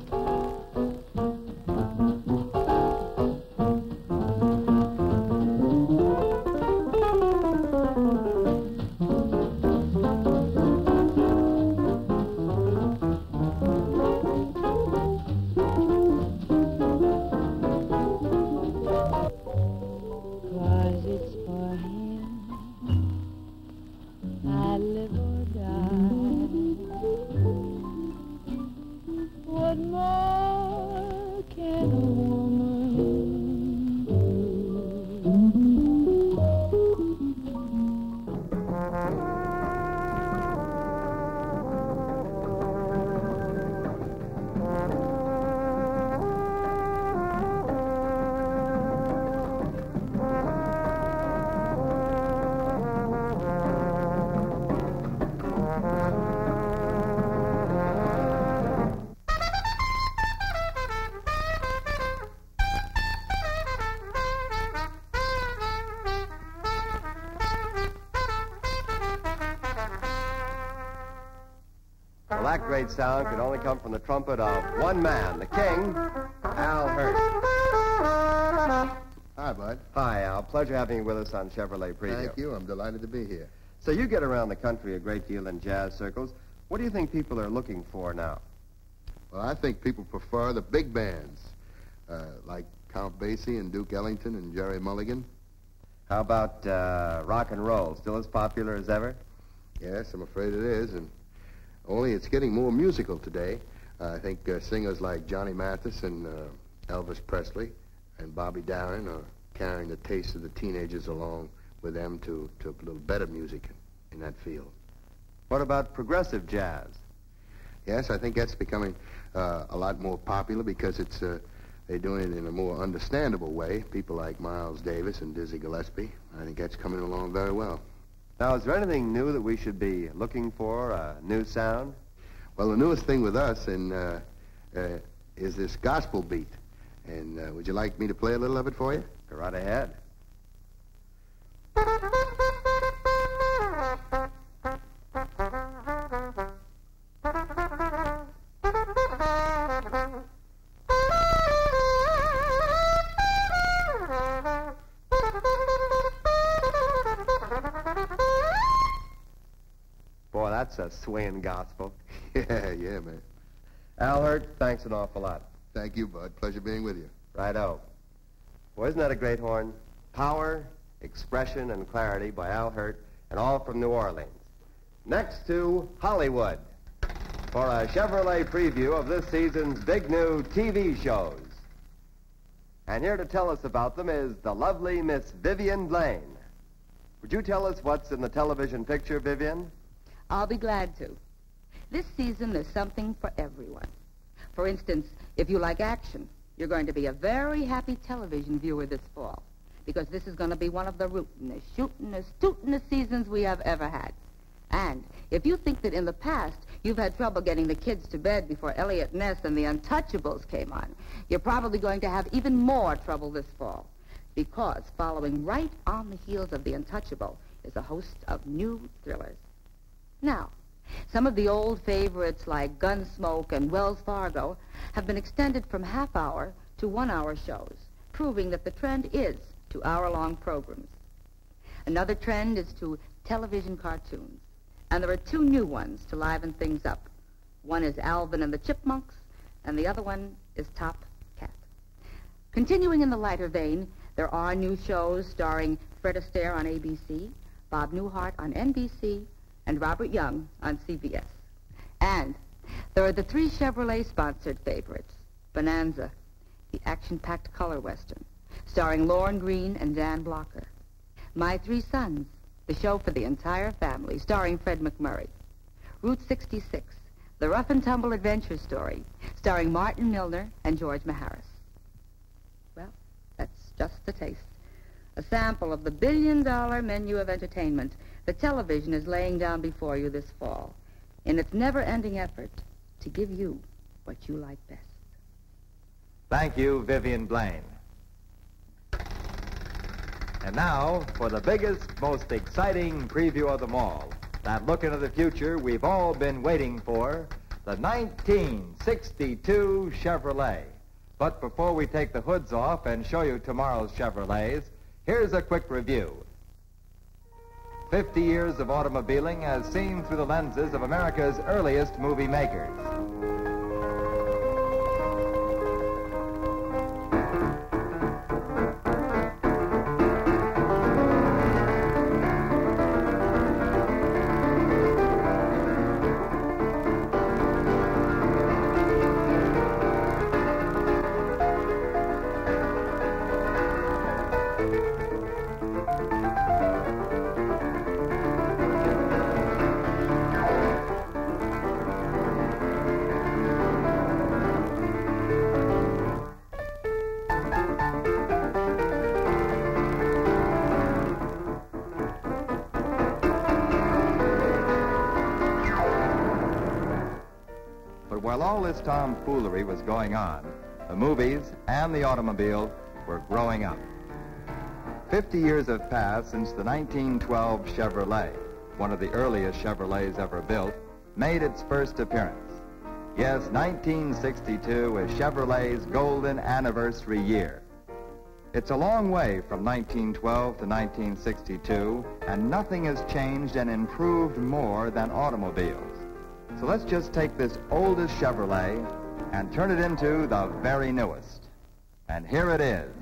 Well, that great sound could only come from the trumpet of one man, the king, Al Hirt. Hi, Bud. Hi, Al. Pleasure having you with us on Chevrolet Preview. Thank you. I'm delighted to be here. So you get around the country a great deal in jazz circles. What do you think people are looking for now? Well, I think people prefer the big bands, like Count Basie and Duke Ellington and Jerry Mulligan. How about rock and roll? Still as popular as ever? Yes, I'm afraid it is, and only it's getting more musical today. I think singers like Johnny Mathis and Elvis Presley and Bobby Darin are carrying the taste of the teenagers along with them to a little better music in that field. What about progressive jazz? Yes, I think that's becoming a lot more popular because it's they're doing it in a more understandable way. People like Miles Davis and Dizzy Gillespie. I think that's coming along very well. Now, is there anything new that we should be looking for, a new sound? Well, the newest thing with us is this gospel beat. And would you like me to play a little of it for you? Go right ahead. Boy, that's a swinging gospel. Yeah, man. Al Hirt, thanks an awful lot. Thank you, Bud. Pleasure being with you. Righto. Boy, isn't that a great horn? Power, expression, and clarity by Al Hirt, and all from New Orleans. Next to Hollywood for a Chevrolet preview of this season's big new TV shows. And here to tell us about them is the lovely Miss Vivian Blaine. Would you tell us what's in the television picture, Vivian? I'll be glad to. This season, there's something for everyone. For instance, if you like action, you're going to be a very happy television viewer this fall, because this is going to be one of the rootinest, shootinest, tootinest seasons we have ever had. And if you think that in the past you've had trouble getting the kids to bed before Elliot Ness and the Untouchables came on, you're probably going to have even more trouble this fall, because following right on the heels of The Untouchable is a host of new thrillers. Now, some of the old favorites like Gunsmoke and Wells Fargo have been extended from half-hour to one-hour shows, proving that the trend is to hour-long programs. Another trend is to television cartoons, and there are two new ones to liven things up. One is Alvin and the Chipmunks, and the other one is Top Cat. Continuing in the lighter vein, there are new shows starring Fred Astaire on ABC, Bob Newhart on NBC, and Robert Young on CBS. And there are the three Chevrolet-sponsored favorites. Bonanza, the action-packed color western, starring Lorne Greene and Dan Blocker. My Three Sons, the show for the entire family, starring Fred McMurray. Route 66, the rough and tumble adventure story, starring Martin Milner and George Maharis. Well, that's just a taste. A sample of the billion-dollar menu of entertainment that television is laying down before you this fall in its never-ending effort to give you what you like best. Thank you, Vivian Blaine. And now, for the biggest, most exciting preview of them all, that look into the future we've all been waiting for, the 1962 Chevrolet. But before we take the hoods off and show you tomorrow's Chevrolets, here's a quick review. 50 years of automobiling as seen through the lenses of America's earliest movie makers. While all this tomfoolery was going on, the movies and the automobile were growing up. 50 years have passed since the 1912 Chevrolet, one of the earliest Chevrolets ever built, made its first appearance. Yes, 1962 is Chevrolet's golden anniversary year. It's a long way from 1912 to 1962, and nothing has changed and improved more than automobiles. So let's just take this oldest Chevrolet and turn it into the very newest. And here it is.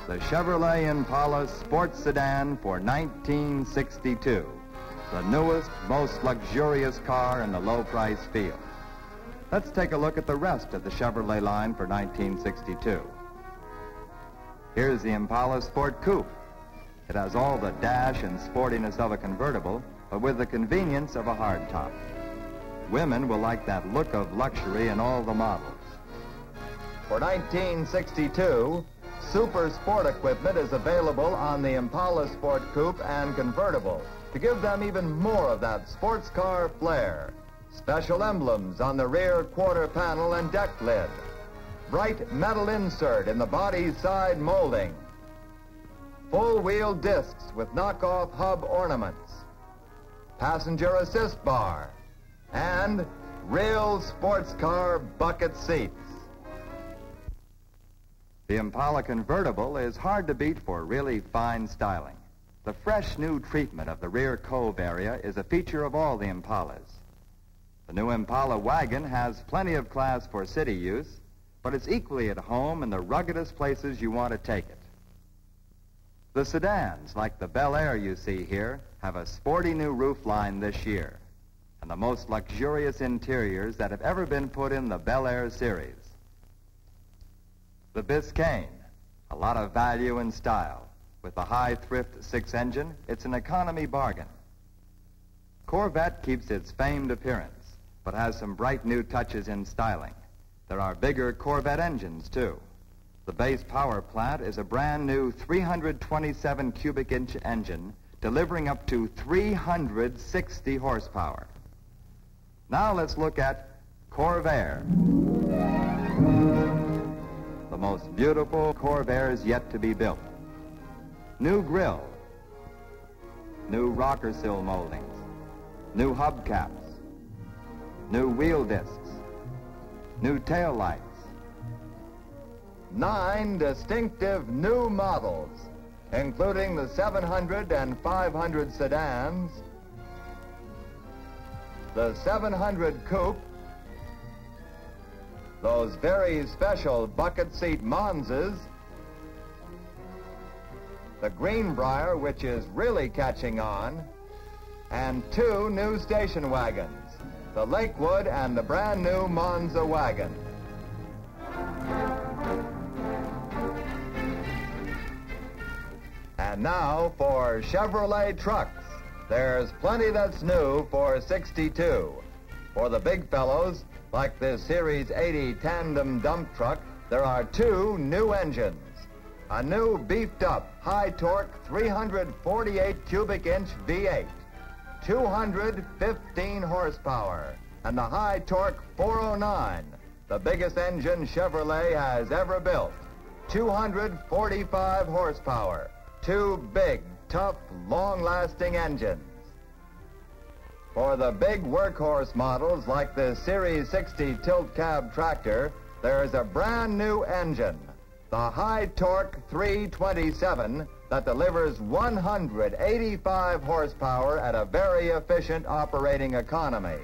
The Chevrolet Impala Sports Sedan for 1962. The newest, most luxurious car in the low-price field. Let's take a look at the rest of the Chevrolet line for 1962. Here's the Impala Sport Coupe. It has all the dash and sportiness of a convertible, but with the convenience of a hardtop. Women will like that look of luxury in all the models. For 1962, super sport equipment is available on the Impala Sport Coupe and convertible to give them even more of that sports car flair. Special emblems on the rear quarter panel and deck lid. Bright metal insert in the body's side molding. Full-wheel discs with knockoff hub ornaments, passenger assist bar, and real sports car bucket seats. The Impala convertible is hard to beat for really fine styling. The fresh new treatment of the rear cove area is a feature of all the Impalas. The new Impala wagon has plenty of class for city use, but it's equally at home in the ruggedest places you want to take it. The sedans, like the Bel Air you see here, have a sporty new roofline this year, and the most luxurious interiors that have ever been put in the Bel Air series. The Biscayne, a lot of value and style. With the high thrift 6-engine, it's an economy bargain. Corvette keeps its famed appearance, but has some bright new touches in styling. There are bigger Corvette engines, too. The base power plant is a brand new 327 cubic inch engine delivering up to 360 horsepower. Now let's look at Corvair. The most beautiful Corvairs yet to be built. New grille, new rocker sill moldings, new hubcaps, new wheel discs, new tail lights. 9 distinctive new models, including the 700 and 500 sedans, the 700 coupe, those very special bucket seat Monzas, the Greenbrier, which is really catching on, and 2 new station wagons, the Lakewood and the brand new Monza wagon. And now for Chevrolet trucks. There's plenty that's new for 62. For the big fellows, like this Series 80 tandem dump truck, there are two new engines. A new beefed-up, high-torque 348 cubic inch V8, 215 horsepower, and the high-torque 409, the biggest engine Chevrolet has ever built, 245 horsepower. Two big, tough, long-lasting engines. For the big workhorse models like the Series 60 tilt cab tractor, there's a brand new engine, the high-torque 327 that delivers 185 horsepower at a very efficient operating economy.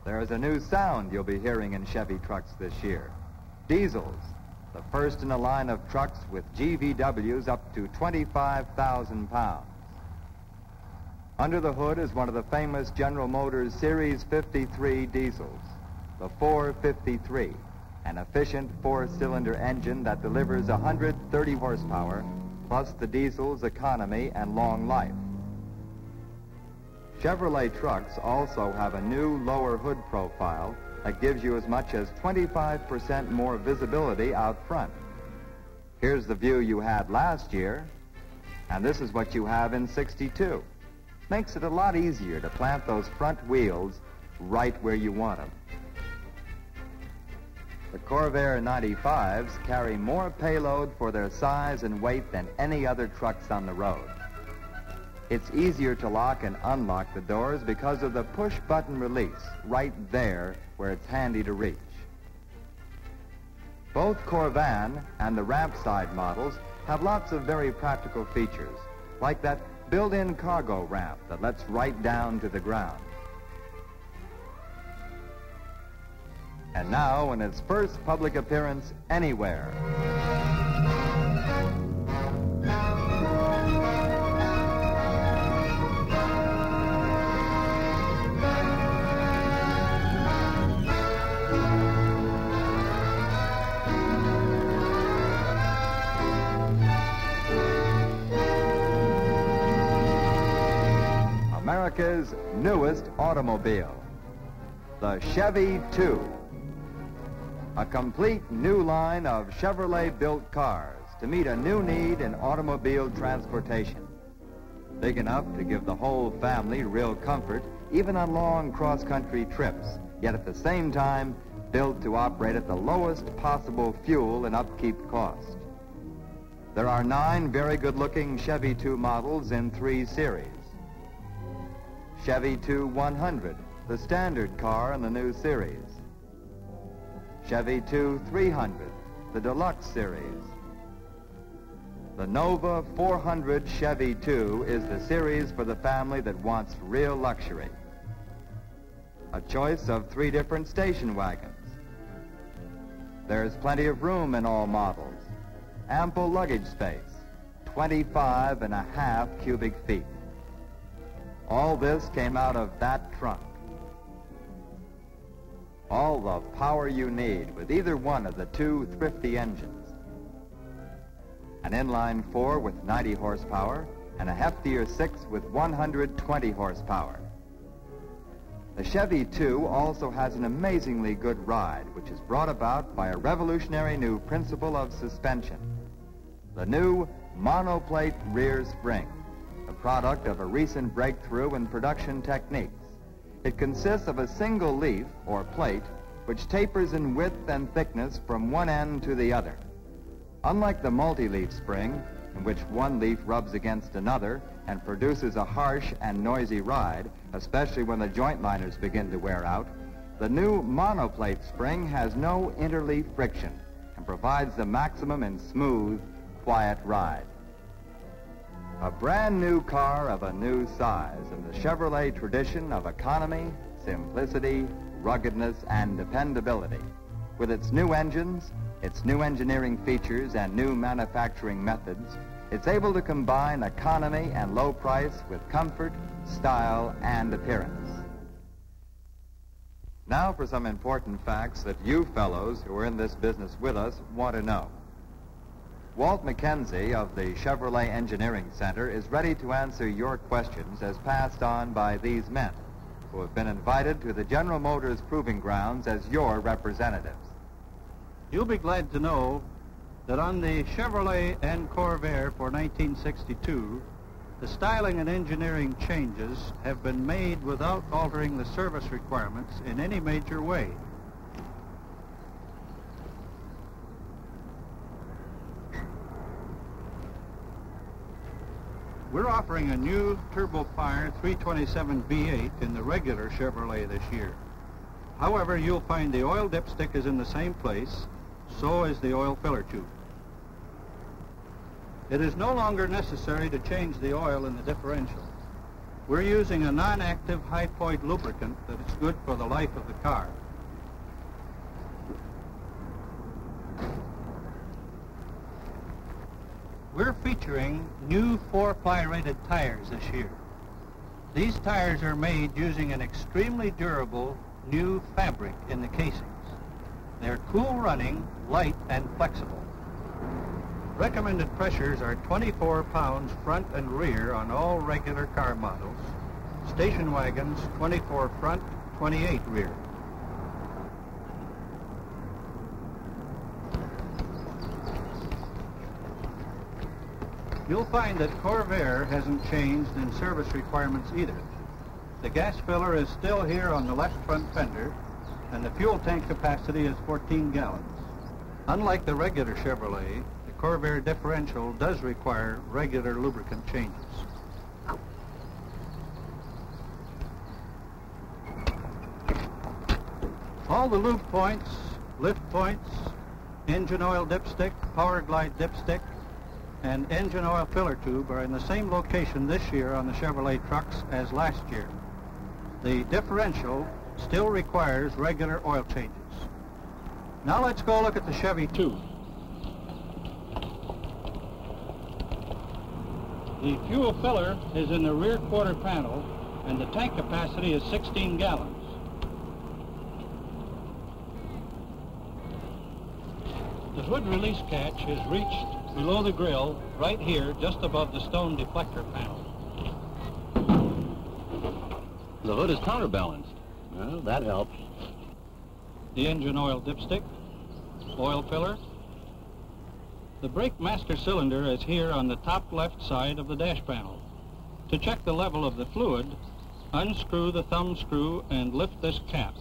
There's a new sound you'll be hearing in Chevy trucks this year. Diesels, the first in a line of trucks with GVWs up to 25,000 pounds. Under the hood is one of the famous General Motors Series 53 diesels, the 453, an efficient four-cylinder engine that delivers 130 horsepower, plus the diesel's economy and long life. Chevrolet trucks also have a new lower hood profile that gives you as much as 25% more visibility out front. Here's the view you had last year, and this is what you have in 62. Makes it a lot easier to plant those front wheels right where you want them. The Corvair 95s carry more payload for their size and weight than any other trucks on the road. It's easier to lock and unlock the doors because of the push-button release right there where it's handy to reach. Both Corvan and the ramp side models have lots of very practical features, like that built-in cargo ramp that lets right down to the ground. And now, in its first public appearance anywhere, America's newest automobile, the Chevy 2. A complete new line of Chevrolet-built cars to meet a new need in automobile transportation. Big enough to give the whole family real comfort, even on long cross-country trips, yet at the same time built to operate at the lowest possible fuel and upkeep cost. There are 9 very good-looking Chevy 2 models in 3 series. Chevy 2 100, the standard car in the new series. Chevy 2 300, the deluxe series. The Nova 400 Chevy 2 is the series for the family that wants real luxury. A choice of 3 different station wagons. There's plenty of room in all models. Ample luggage space, 25.5 cubic feet. All this came out of that trunk. All the power you need with either one of the 2 thrifty engines. An inline 4 with 90 horsepower and a heftier 6 with 120 horsepower. The Chevy 2 also has an amazingly good ride, which is brought about by a revolutionary new principle of suspension. The new monoplate rear spring, the product of a recent breakthrough in production techniques. It consists of a single leaf, or plate, which tapers in width and thickness from one end to the other. Unlike the multi-leaf spring, in which one leaf rubs against another and produces a harsh and noisy ride, especially when the joint liners begin to wear out, the new monoplate spring has no interleaf friction and provides the maximum in smooth, quiet ride. A brand new car of a new size in the Chevrolet tradition of economy, simplicity, ruggedness, and dependability. With its new engines, its new engineering features, and new manufacturing methods, it's able to combine economy and low price with comfort, style, and appearance. Now for some important facts that you fellows who are in this business with us want to know. Walt McKenzie of the Chevrolet Engineering Center is ready to answer your questions as passed on by these men, who have been invited to the General Motors Proving Grounds as your representatives. You'll be glad to know that on the Chevrolet and Corvair for 1962, the styling and engineering changes have been made without altering the service requirements in any major way. We're offering a new turbo-fired 327 V8 in the regular Chevrolet this year. However, you'll find the oil dipstick is in the same place, so is the oil filler tube. It is no longer necessary to change the oil in the differential. We're using a non-active high-point lubricant that is good for the life of the car. We're featuring new 4-ply rated tires this year. These tires are made using an extremely durable new fabric in the casings. They're cool running, light, and flexible. Recommended pressures are 24 pounds front and rear on all regular car models. Station wagons, 24 front, 28 rear. You'll find that Corvair hasn't changed in service requirements either. The gas filler is still here on the left front fender, and the fuel tank capacity is 14 gallons. Unlike the regular Chevrolet, the Corvair differential does require regular lubricant changes. All the lube points, lift points, engine oil dipstick, power glide dipstick, and engine oil filler tube are in the same location this year on the Chevrolet trucks as last year. The differential still requires regular oil changes. Now let's go look at the Chevy 2. The fuel filler is in the rear quarter panel, and the tank capacity is 16 gallons. The hood release catch is reached below the grill, right here, just above the stone deflector panel. The hood is counterbalanced. Well, that helps. The engine oil dipstick, oil filler. The brake master cylinder is here on the top left side of the dash panel. To check the level of the fluid, unscrew the thumb screw and lift this cap.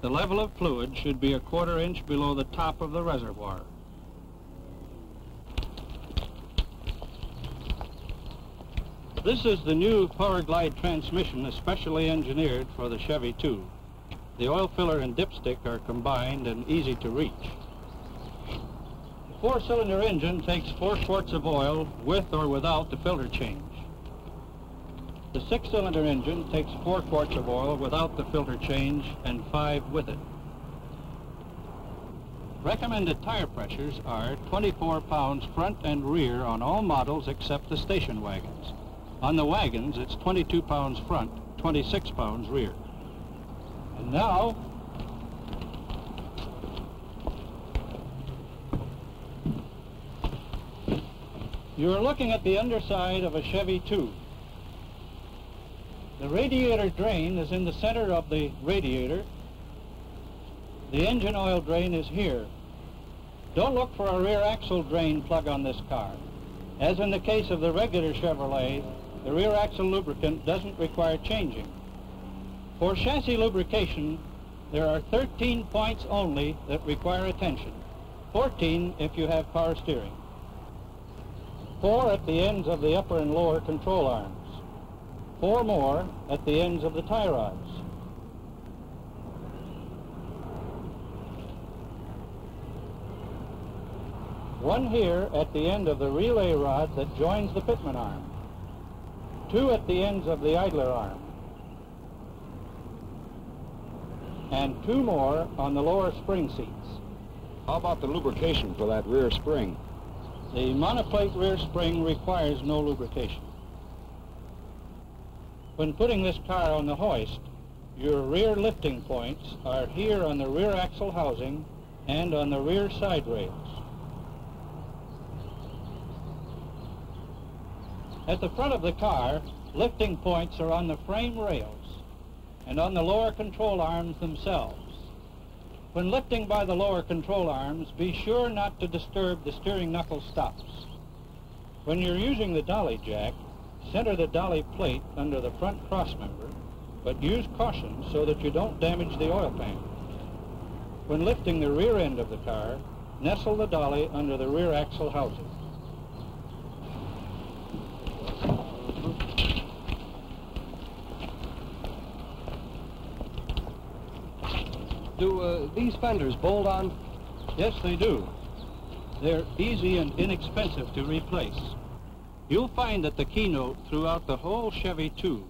The level of fluid should be a 1/4 inch below the top of the reservoir. This is the new Power Glide transmission especially engineered for the Chevy 2. The oil filler and dipstick are combined and easy to reach. The 4-cylinder engine takes 4 quarts of oil with or without the filter change. The 6-cylinder engine takes 4 quarts of oil without the filter change and 5 with it. Recommended tire pressures are 24 pounds front and rear on all models except the station wagons. On the wagons, it's 22 pounds front, 26 pounds rear. And now, you're looking at the underside of a Chevy 2. The radiator drain is in the center of the radiator. The engine oil drain is here. Don't look for a rear axle drain plug on this car. As in the case of the regular Chevrolet, the rear axle lubricant doesn't require changing. For chassis lubrication, there are 13 points only that require attention. 14 if you have power steering. 4 at the ends of the upper and lower control arms. 4 more at the ends of the tie rods. One here at the end of the relay rod that joins the pitman arm. 2 at the ends of the idler arm. And 2 more on the lower spring seats. How about the lubrication for that rear spring? The monoplate rear spring requires no lubrication. When putting this car on the hoist, your rear lifting points are here on the rear axle housing and on the rear side rails. At the front of the car, lifting points are on the frame rails and on the lower control arms themselves. When lifting by the lower control arms, be sure not to disturb the steering knuckle stops. When you're using the dolly jack, center the dolly plate under the front crossmember, but use caution so that you don't damage the oil pan. When lifting the rear end of the car, nestle the dolly under the rear axle housing. Do these fenders bolt on? Yes, they do. They're easy and inexpensive to replace. You'll find that the keynote throughout the whole Chevy 2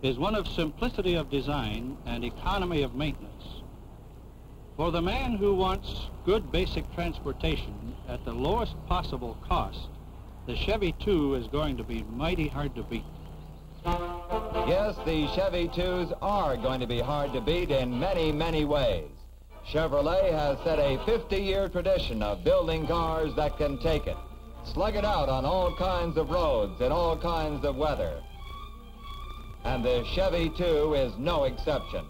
is one of simplicity of design and economy of maintenance. For the man who wants good basic transportation at the lowest possible cost, the Chevy 2 is going to be mighty hard to beat. Yes, the Chevy 2s are going to be hard to beat in many, many ways. Chevrolet has set a 50-year tradition of building cars that can take it, slug it out on all kinds of roads in all kinds of weather. And the Chevy 2 is no exception.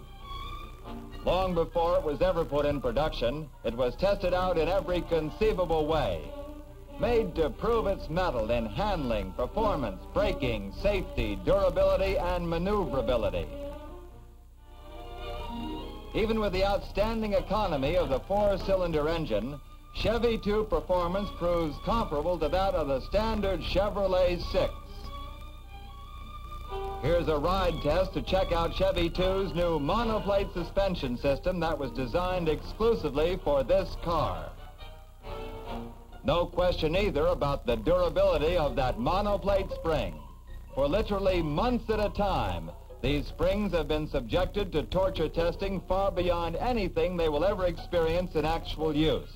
Long before it was ever put in production, it was tested out in every conceivable way, made to prove its mettle in handling, performance, braking, safety, durability, and maneuverability. Even with the outstanding economy of the four-cylinder engine, Chevy 2 performance proves comparable to that of the standard Chevrolet 6. Here's a ride test to check out Chevy 2's new monoplate suspension system that was designed exclusively for this car. No question either about the durability of that monoplate spring. For literally months at a time, these springs have been subjected to torture testing far beyond anything they will ever experience in actual use.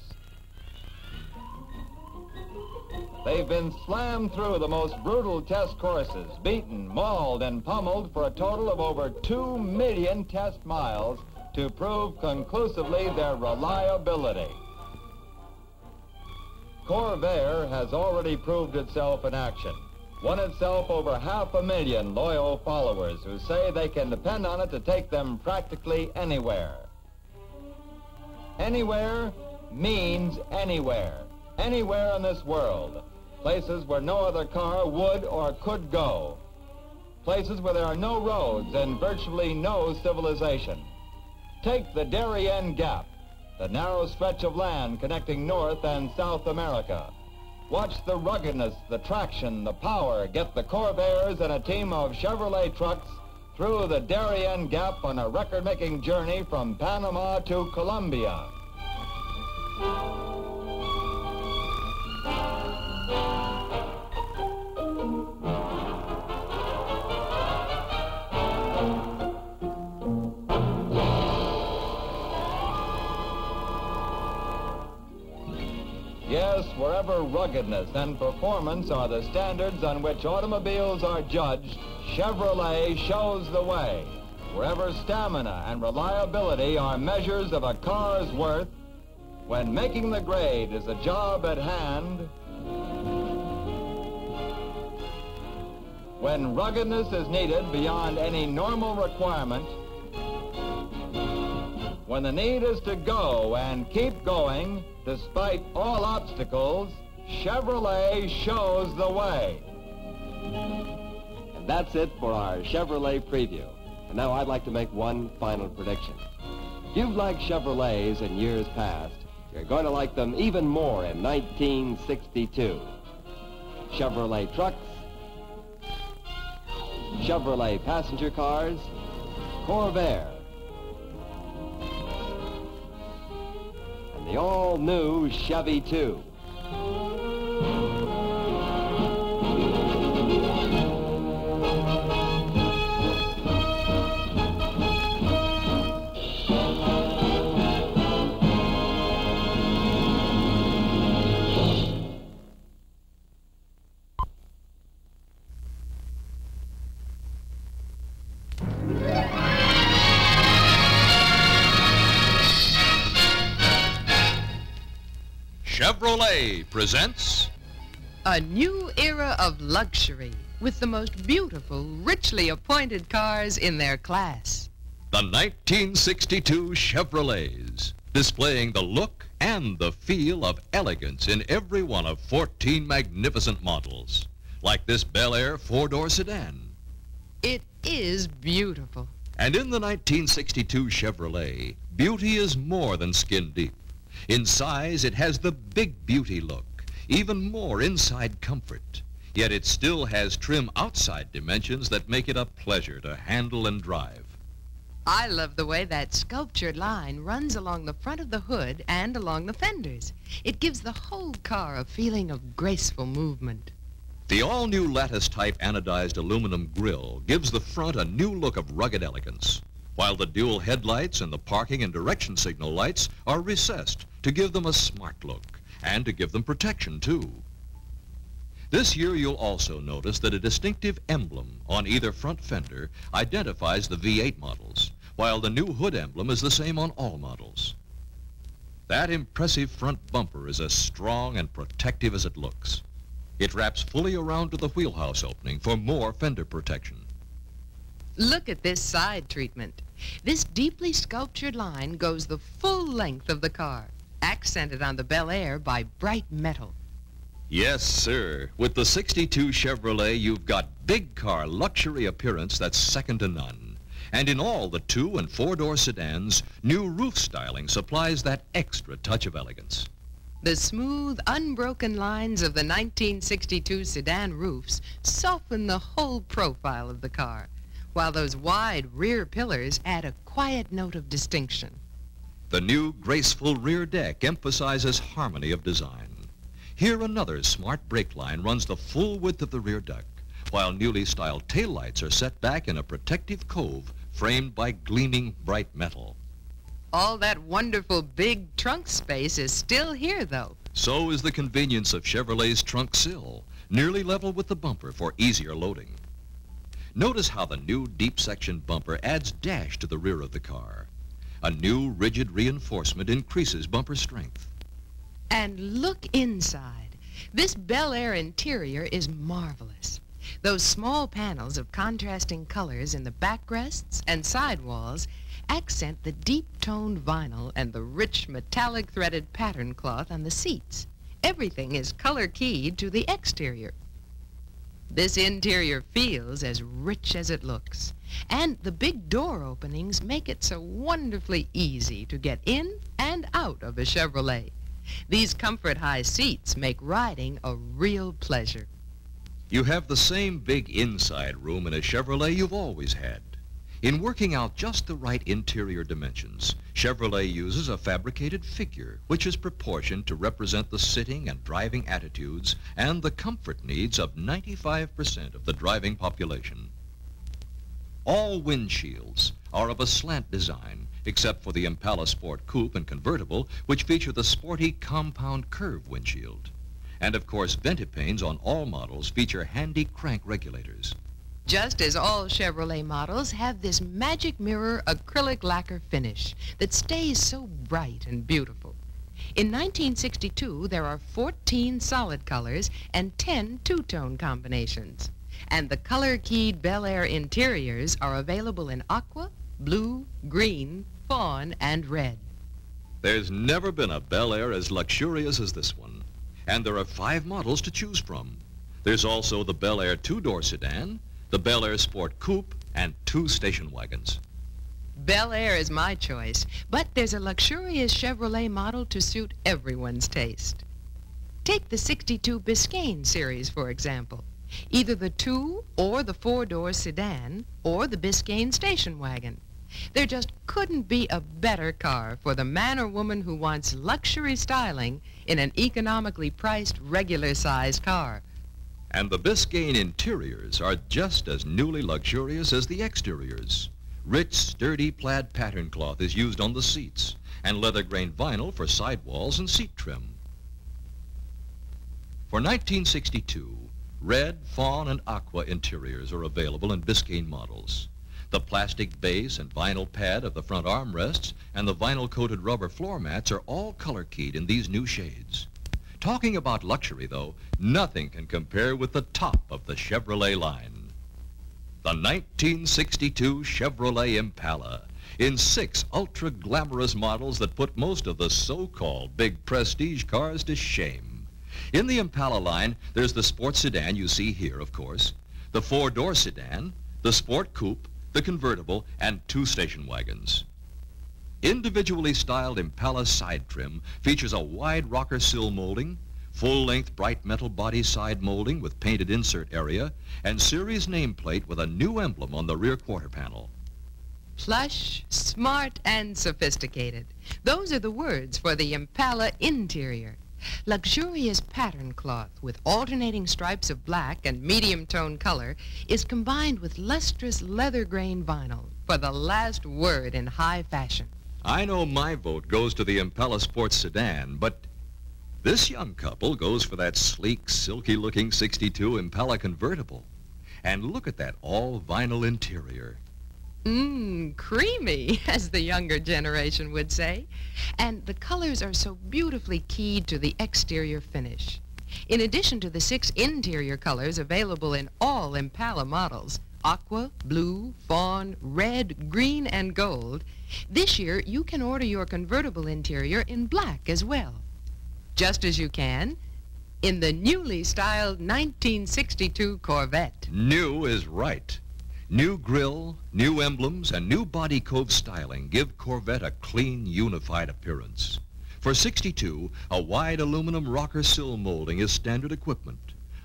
They've been slammed through the most brutal test courses, beaten, mauled, and pummeled for a total of over 2 million test miles to prove conclusively their reliability. Corvair has already proved itself in action, won itself over 500,000 loyal followers who say they can depend on it to take them practically anywhere. Anywhere means anywhere. Anywhere in this world. Places where no other car would or could go. Places where there are no roads and virtually no civilization. Take the Darien Gap, the narrow stretch of land connecting North and South America. Watch the ruggedness, the traction, the power get the Corvairs and a team of Chevrolet trucks through the Darien Gap on a record-making journey from Panama to Colombia. Yes, wherever ruggedness and performance are the standards on which automobiles are judged, Chevrolet shows the way. Wherever stamina and reliability are measures of a car's worth, when making the grade is a job at hand, when ruggedness is needed beyond any normal requirement, when the need is to go and keep going despite all obstacles, Chevrolet shows the way. And that's it for our Chevrolet preview. And now I'd like to make one final prediction. If you've liked Chevrolets in years past, you're going to like them even more in 1962. Chevrolet trucks, Chevrolet passenger cars, Corvair, and the all-new Chevy 2. Chevrolet presents a new era of luxury with the most beautiful, richly appointed cars in their class. The 1962 Chevrolets, displaying the look and the feel of elegance in every one of 14 magnificent models, like this Bel Air four-door sedan. It is beautiful. And in the 1962 Chevrolet, beauty is more than skin deep. In size, it has the big beauty look, even more inside comfort. Yet it still has trim outside dimensions that make it a pleasure to handle and drive. I love the way that sculptured line runs along the front of the hood and along the fenders. It gives the whole car a feeling of graceful movement. The all-new lattice-type anodized aluminum grille gives the front a new look of rugged elegance, while the dual headlights and the parking and direction signal lights are recessed to give them a smart look and to give them protection, too. This year, you'll also notice that a distinctive emblem on either front fender identifies the V8 models, while the new hood emblem is the same on all models. That impressive front bumper is as strong and protective as it looks. It wraps fully around to the wheelhouse opening for more fender protection. Look at this side treatment. This deeply sculptured line goes the full length of the car, accented on the Bel Air by bright metal. Yes, sir. With the 62 Chevrolet, you've got big car luxury appearance that's second to none. And in all the 2- and 4-door sedans, new roof styling supplies that extra touch of elegance. The smooth, unbroken lines of the 1962 sedan roofs soften the whole profile of the car, while those wide rear pillars add a quiet note of distinction. The new graceful rear deck emphasizes harmony of design. Here another smart brake line runs the full width of the rear deck, while newly styled taillights are set back in a protective cove framed by gleaming bright metal. All that wonderful big trunk space is still here, though. So is the convenience of Chevrolet's trunk sill, nearly level with the bumper for easier loading. Notice how the new deep section bumper adds dash to the rear of the car. A new rigid reinforcement increases bumper strength. And look inside. This Bel Air interior is marvelous. Those small panels of contrasting colors in the backrests and sidewalls accent the deep-toned vinyl and the rich metallic threaded pattern cloth on the seats. Everything is color-keyed to the exterior. This interior feels as rich as it looks, and the big door openings make it so wonderfully easy to get in and out of a Chevrolet. These comfort high seats make riding a real pleasure. You have the same big inside room in a Chevrolet you've always had. In working out just the right interior dimensions, Chevrolet uses a fabricated figure which is proportioned to represent the sitting and driving attitudes and the comfort needs of 95% of the driving population. All windshields are of a slant design, except for the Impala Sport Coupe and Convertible, which feature the sporty compound curve windshield. And of course, Ventipanes on all models feature handy crank regulators. Just as all Chevrolet models have this magic mirror acrylic lacquer finish that stays so bright and beautiful. In 1962, there are 14 solid colors and 10 two-tone combinations. And the color-keyed Bel Air interiors are available in aqua, blue, green, fawn, and red. There's never been a Bel Air as luxurious as this one. And there are 5 models to choose from. There's also the Bel Air 2-door sedan, the Bel Air Sport Coupe, and 2 station wagons. Bel Air is my choice, but there's a luxurious Chevrolet model to suit everyone's taste. Take the 62 Biscayne series, for example. Either the 2- or the 4-door sedan, or the Biscayne station wagon. There just couldn't be a better car for the man or woman who wants luxury styling in an economically priced, regular-sized car. And the Biscayne interiors are just as newly luxurious as the exteriors. Rich, sturdy plaid pattern cloth is used on the seats, and leather-grained vinyl for sidewalls and seat trim. For 1962, red, fawn, and aqua interiors are available in Biscayne models. The plastic base and vinyl pad of the front armrests and the vinyl-coated rubber floor mats are all color-keyed in these new shades. Talking about luxury, though, nothing can compare with the top of the Chevrolet line. The 1962 Chevrolet Impala, in 6 ultra-glamorous models that put most of the so-called big prestige cars to shame. In the Impala line, there's the sport sedan you see here, of course, the 4-door sedan, the sport coupe, the convertible, and 2 station wagons. Individually styled Impala side trim features a wide rocker sill molding, full-length bright metal body side molding with painted insert area, and series nameplate with a new emblem on the rear quarter panel. Plush, smart, and sophisticated. Those are the words for the Impala interior. Luxurious pattern cloth with alternating stripes of black and medium-tone color is combined with lustrous leather grain vinyl for the last word in high fashion. I know my vote goes to the Impala Sports Sedan, but this young couple goes for that sleek, silky-looking 62 Impala convertible. And look at that all-vinyl interior. Creamy, as the younger generation would say. And the colors are so beautifully keyed to the exterior finish. In addition to the 6 interior colors available in all Impala models, aqua, blue, fawn, red, green, and gold, this year you can order your convertible interior in black as well. Just as you can in the newly styled 1962 Corvette. New is right. New grille, new emblems, and new body cove styling give Corvette a clean, unified appearance. For 62, a wide aluminum rocker sill molding is standard equipment.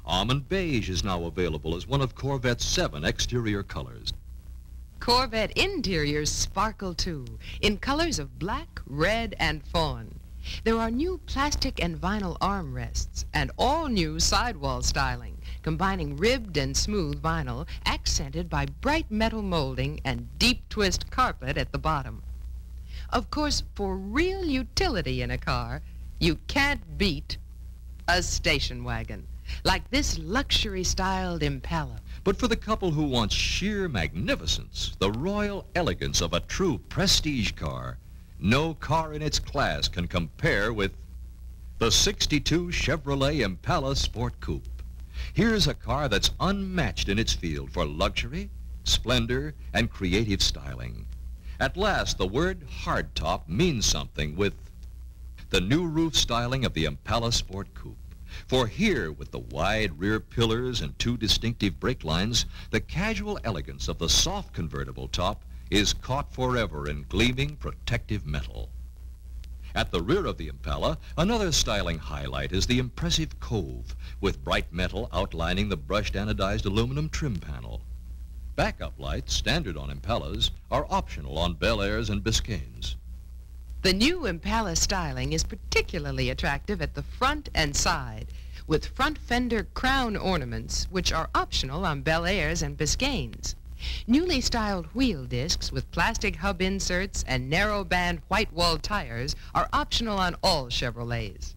Almond beige is now available as one of Corvette's 7 exterior colors. Corvette interiors sparkle too, in colors of black, red, and fawn. There are new plastic and vinyl armrests and all new sidewall styling, combining ribbed and smooth vinyl accented by bright metal molding and deep twist carpet at the bottom. Of course, for real utility in a car, you can't beat a station wagon, like this luxury-styled Impala. But for the couple who wants sheer magnificence, the royal elegance of a true prestige car, no car in its class can compare with the 62 Chevrolet Impala Sport Coupe. Here's a car that's unmatched in its field for luxury, splendor, and creative styling. At last, the word hardtop means something with the new roof styling of the Impala Sport Coupe. For here, with the wide rear pillars and 2 distinctive brake lines, the casual elegance of the soft convertible top is caught forever in gleaming protective metal. At the rear of the Impala, another styling highlight is the impressive cove, with bright metal outlining the brushed anodized aluminum trim panel. Backup lights, standard on Impalas, are optional on Bel Airs and Biscaynes. The new Impala styling is particularly attractive at the front and side, with front fender crown ornaments, which are optional on Bel Airs and Biscaynes. Newly styled wheel discs with plastic hub inserts and narrow band white wall tires are optional on all Chevrolets.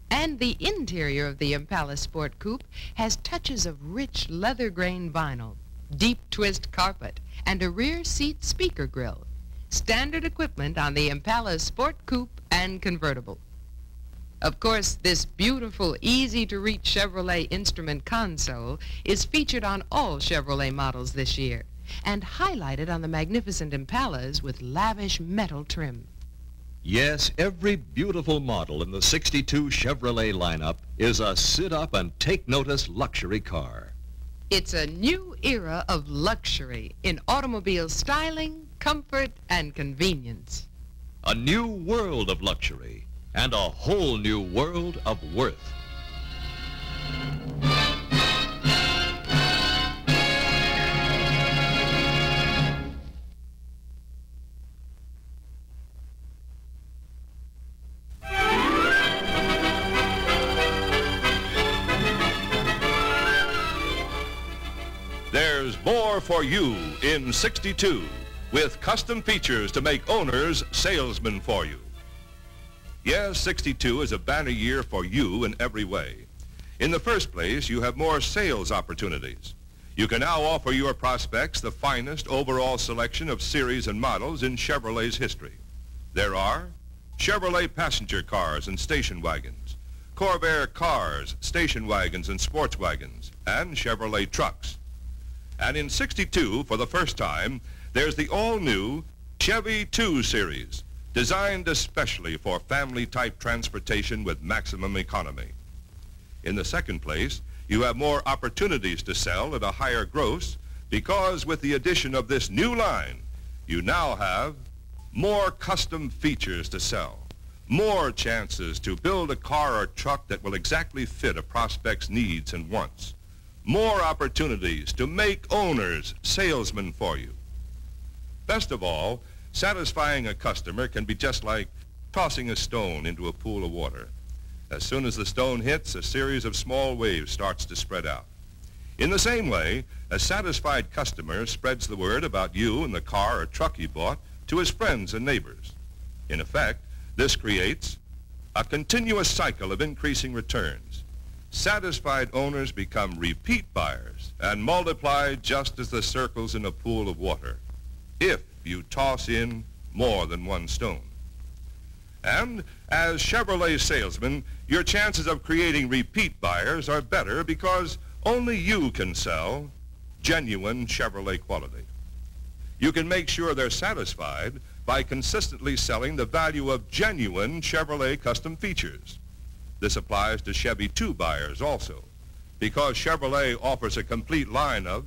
And the interior of the Impala Sport Coupe has touches of rich leather grain vinyl, deep twist carpet, and a rear seat speaker grille. Standard equipment on the Impala Sport Coupe and convertible. Of course, this beautiful, easy-to-reach Chevrolet instrument console is featured on all Chevrolet models this year and highlighted on the magnificent Impalas with lavish metal trim. Yes, every beautiful model in the 62 Chevrolet lineup is a sit-up-and-take-notice luxury car. It's a new era of luxury in automobile styling, comfort, and convenience. A new world of luxury and a whole new world of worth. There's more for you in 62, with custom features to make owners salesmen for you. Yes, 62 is a banner year for you in every way. In the first place, you have more sales opportunities. You can now offer your prospects the finest overall selection of series and models in Chevrolet's history. There are Chevrolet passenger cars and station wagons, Corvair cars, station wagons, and sports wagons, and Chevrolet trucks. And in 62, for the first time, there's the all-new Chevy 2 Series, designed especially for family-type transportation with maximum economy. In the second place, you have more opportunities to sell at a higher gross because with the addition of this new line, you now have more custom features to sell, more chances to build a car or truck that will exactly fit a prospect's needs and wants, more opportunities to make owners salesmen for you. Best of all, satisfying a customer can be just like tossing a stone into a pool of water. As soon as the stone hits, a series of small waves starts to spread out. In the same way, a satisfied customer spreads the word about you and the car or truck he bought to his friends and neighbors. In effect, this creates a continuous cycle of increasing returns. Satisfied owners become repeat buyers and multiply just as the circles in a pool of water, if you toss in more than one stone. And as Chevrolet salesmen, your chances of creating repeat buyers are better because only you can sell genuine Chevrolet quality. You can make sure they're satisfied by consistently selling the value of genuine Chevrolet custom features. This applies to Chevy 2 buyers also, because Chevrolet offers a complete line of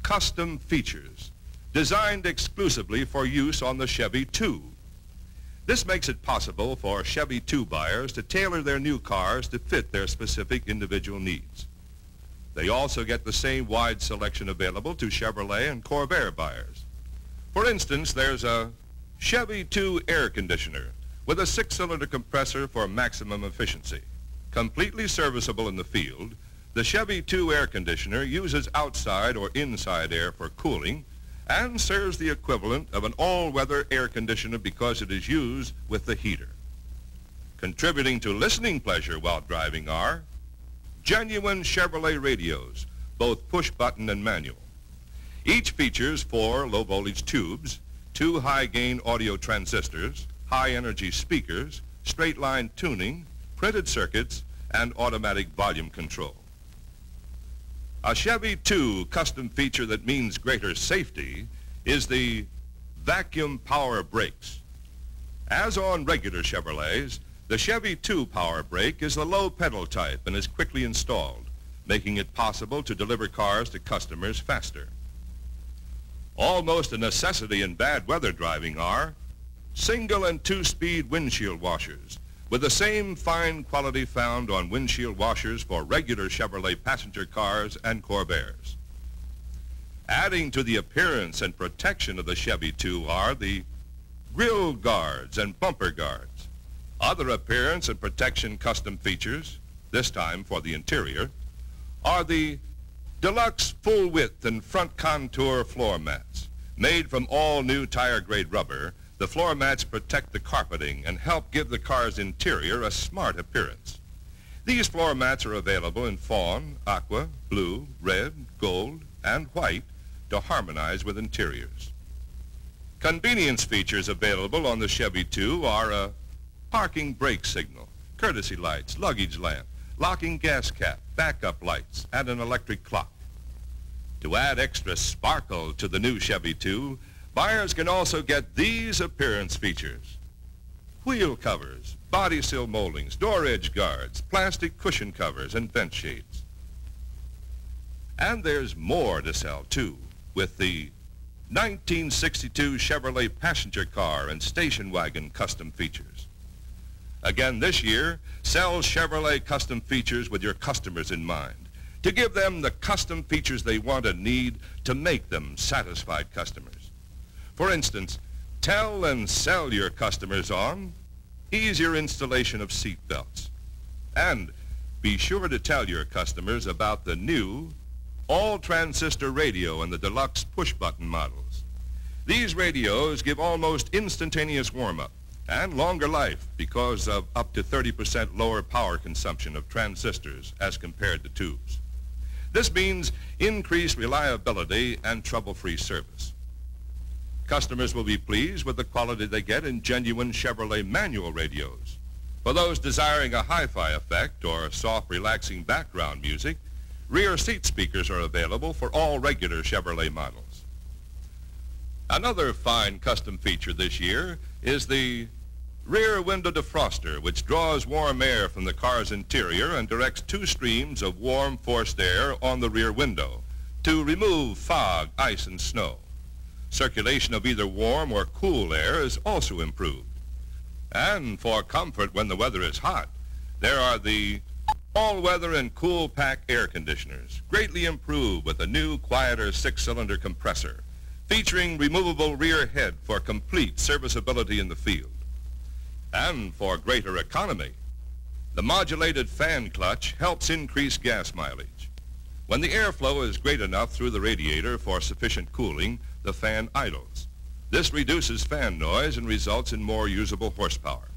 custom features designed exclusively for use on the Chevy 2. This makes it possible for Chevy 2 buyers to tailor their new cars to fit their specific individual needs. They also get the same wide selection available to Chevrolet and Corvair buyers. For instance, there's a Chevy 2 air conditioner with a 6-cylinder compressor for maximum efficiency. Completely serviceable in the field, the Chevy 2 air conditioner uses outside or inside air for cooling and serves the equivalent of an all-weather air conditioner because it is used with the heater. Contributing to listening pleasure while driving are genuine Chevrolet radios, both push-button and manual. Each features 4 low-voltage tubes, 2 high-gain audio transistors, high-energy speakers, straight-line tuning, printed circuits, and automatic volume control. A Chevy 2 custom feature that means greater safety is the vacuum power brakes. As on regular Chevrolets, the Chevy 2 power brake is the low pedal type and is quickly installed, making it possible to deliver cars to customers faster. Almost a necessity in bad weather driving are single and 2-speed windshield washers with the same fine quality found on windshield washers for regular Chevrolet passenger cars and Corvairs. Adding to the appearance and protection of the Chevy 2 are the grill guards and bumper guards. Other appearance and protection custom features, this time for the interior, are the deluxe full width and front contour floor mats. Made from all new tire grade rubber, the floor mats protect the carpeting and help give the car's interior a smart appearance. These floor mats are available in fawn, aqua, blue, red, gold, and white to harmonize with interiors. Convenience features available on the Chevy 2 are a parking brake signal, courtesy lights, luggage lamp, locking gas cap, backup lights, and an electric clock. To add extra sparkle to the new Chevy 2, buyers can also get these appearance features: wheel covers, body sill moldings, door edge guards, plastic cushion covers, and vent shades. And there's more to sell, too, with the 1962 Chevrolet passenger car and station wagon custom features. Again this year, sell Chevrolet custom features with your customers in mind, to give them the custom features they want and need to make them satisfied customers. For instance, tell and sell your customers on easier installation of seat belts. And be sure to tell your customers about the new all-transistor radio and the deluxe push-button models. These radios give almost instantaneous warm-up and longer life because of up to 30% lower power consumption of transistors as compared to tubes. This means increased reliability and trouble-free service. Customers will be pleased with the quality they get in genuine Chevrolet manual radios. For those desiring a hi-fi effect or soft, relaxing background music, rear seat speakers are available for all regular Chevrolet models. Another fine custom feature this year is the rear window defroster, which draws warm air from the car's interior and directs 2 streams of warm forced air on the rear window to remove fog, ice, and snow. Circulation of either warm or cool air is also improved. And for comfort when the weather is hot, there are the all-weather and cool pack air conditioners, greatly improved with a new, quieter 6-cylinder compressor, featuring removable rear head for complete serviceability in the field. And for greater economy, the modulated fan clutch helps increase gas mileage. When the airflow is great enough through the radiator for sufficient cooling, the fan idles. This reduces fan noise and results in more usable horsepower.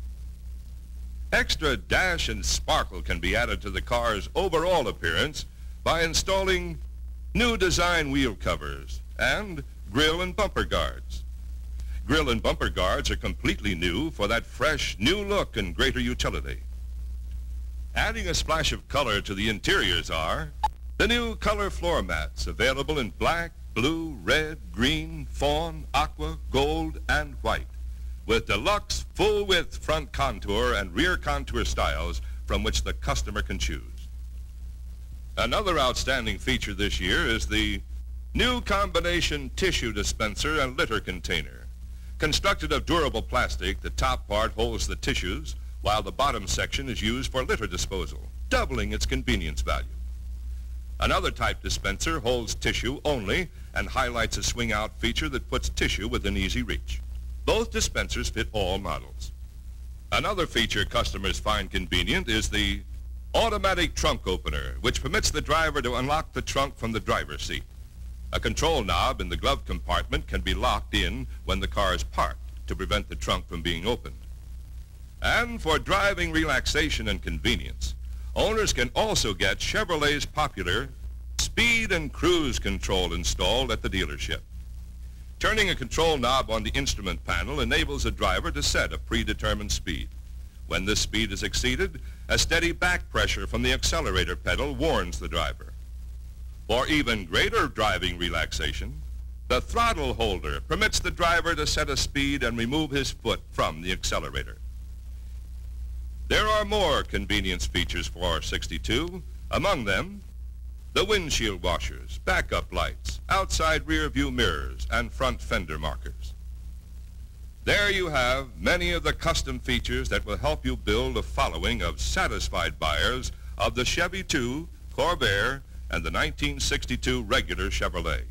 Extra dash and sparkle can be added to the car's overall appearance by installing new design wheel covers and grille and bumper guards. Grille and bumper guards are completely new for that fresh, new look and greater utility. Adding a splash of color to the interiors are the new color floor mats, available in black, blue, red, green, fawn, aqua, gold, and white, with deluxe full-width front contour and rear contour styles from which the customer can choose. Another outstanding feature this year is the new combination tissue dispenser and litter container. Constructed of durable plastic, the top part holds the tissues, while the bottom section is used for litter disposal, doubling its convenience value. Another type dispenser holds tissue only and highlights a swing-out feature that puts tissue within easy reach. Both dispensers fit all models. Another feature customers find convenient is the automatic trunk opener, which permits the driver to unlock the trunk from the driver's seat. A control knob in the glove compartment can be locked in when the car is parked to prevent the trunk from being opened. And for driving relaxation and convenience, owners can also get Chevrolet's popular speed and cruise control installed at the dealership. Turning a control knob on the instrument panel enables a driver to set a predetermined speed. When this speed is exceeded, a steady back pressure from the accelerator pedal warns the driver. For even greater driving relaxation, the throttle holder permits the driver to set a speed and remove his foot from the accelerator. There are more convenience features for 62, among them the windshield washers, backup lights, outside rear view mirrors, and front fender markers. There you have many of the custom features that will help you build a following of satisfied buyers of the Chevy 2, Corvair, and the 1962 regular Chevrolet.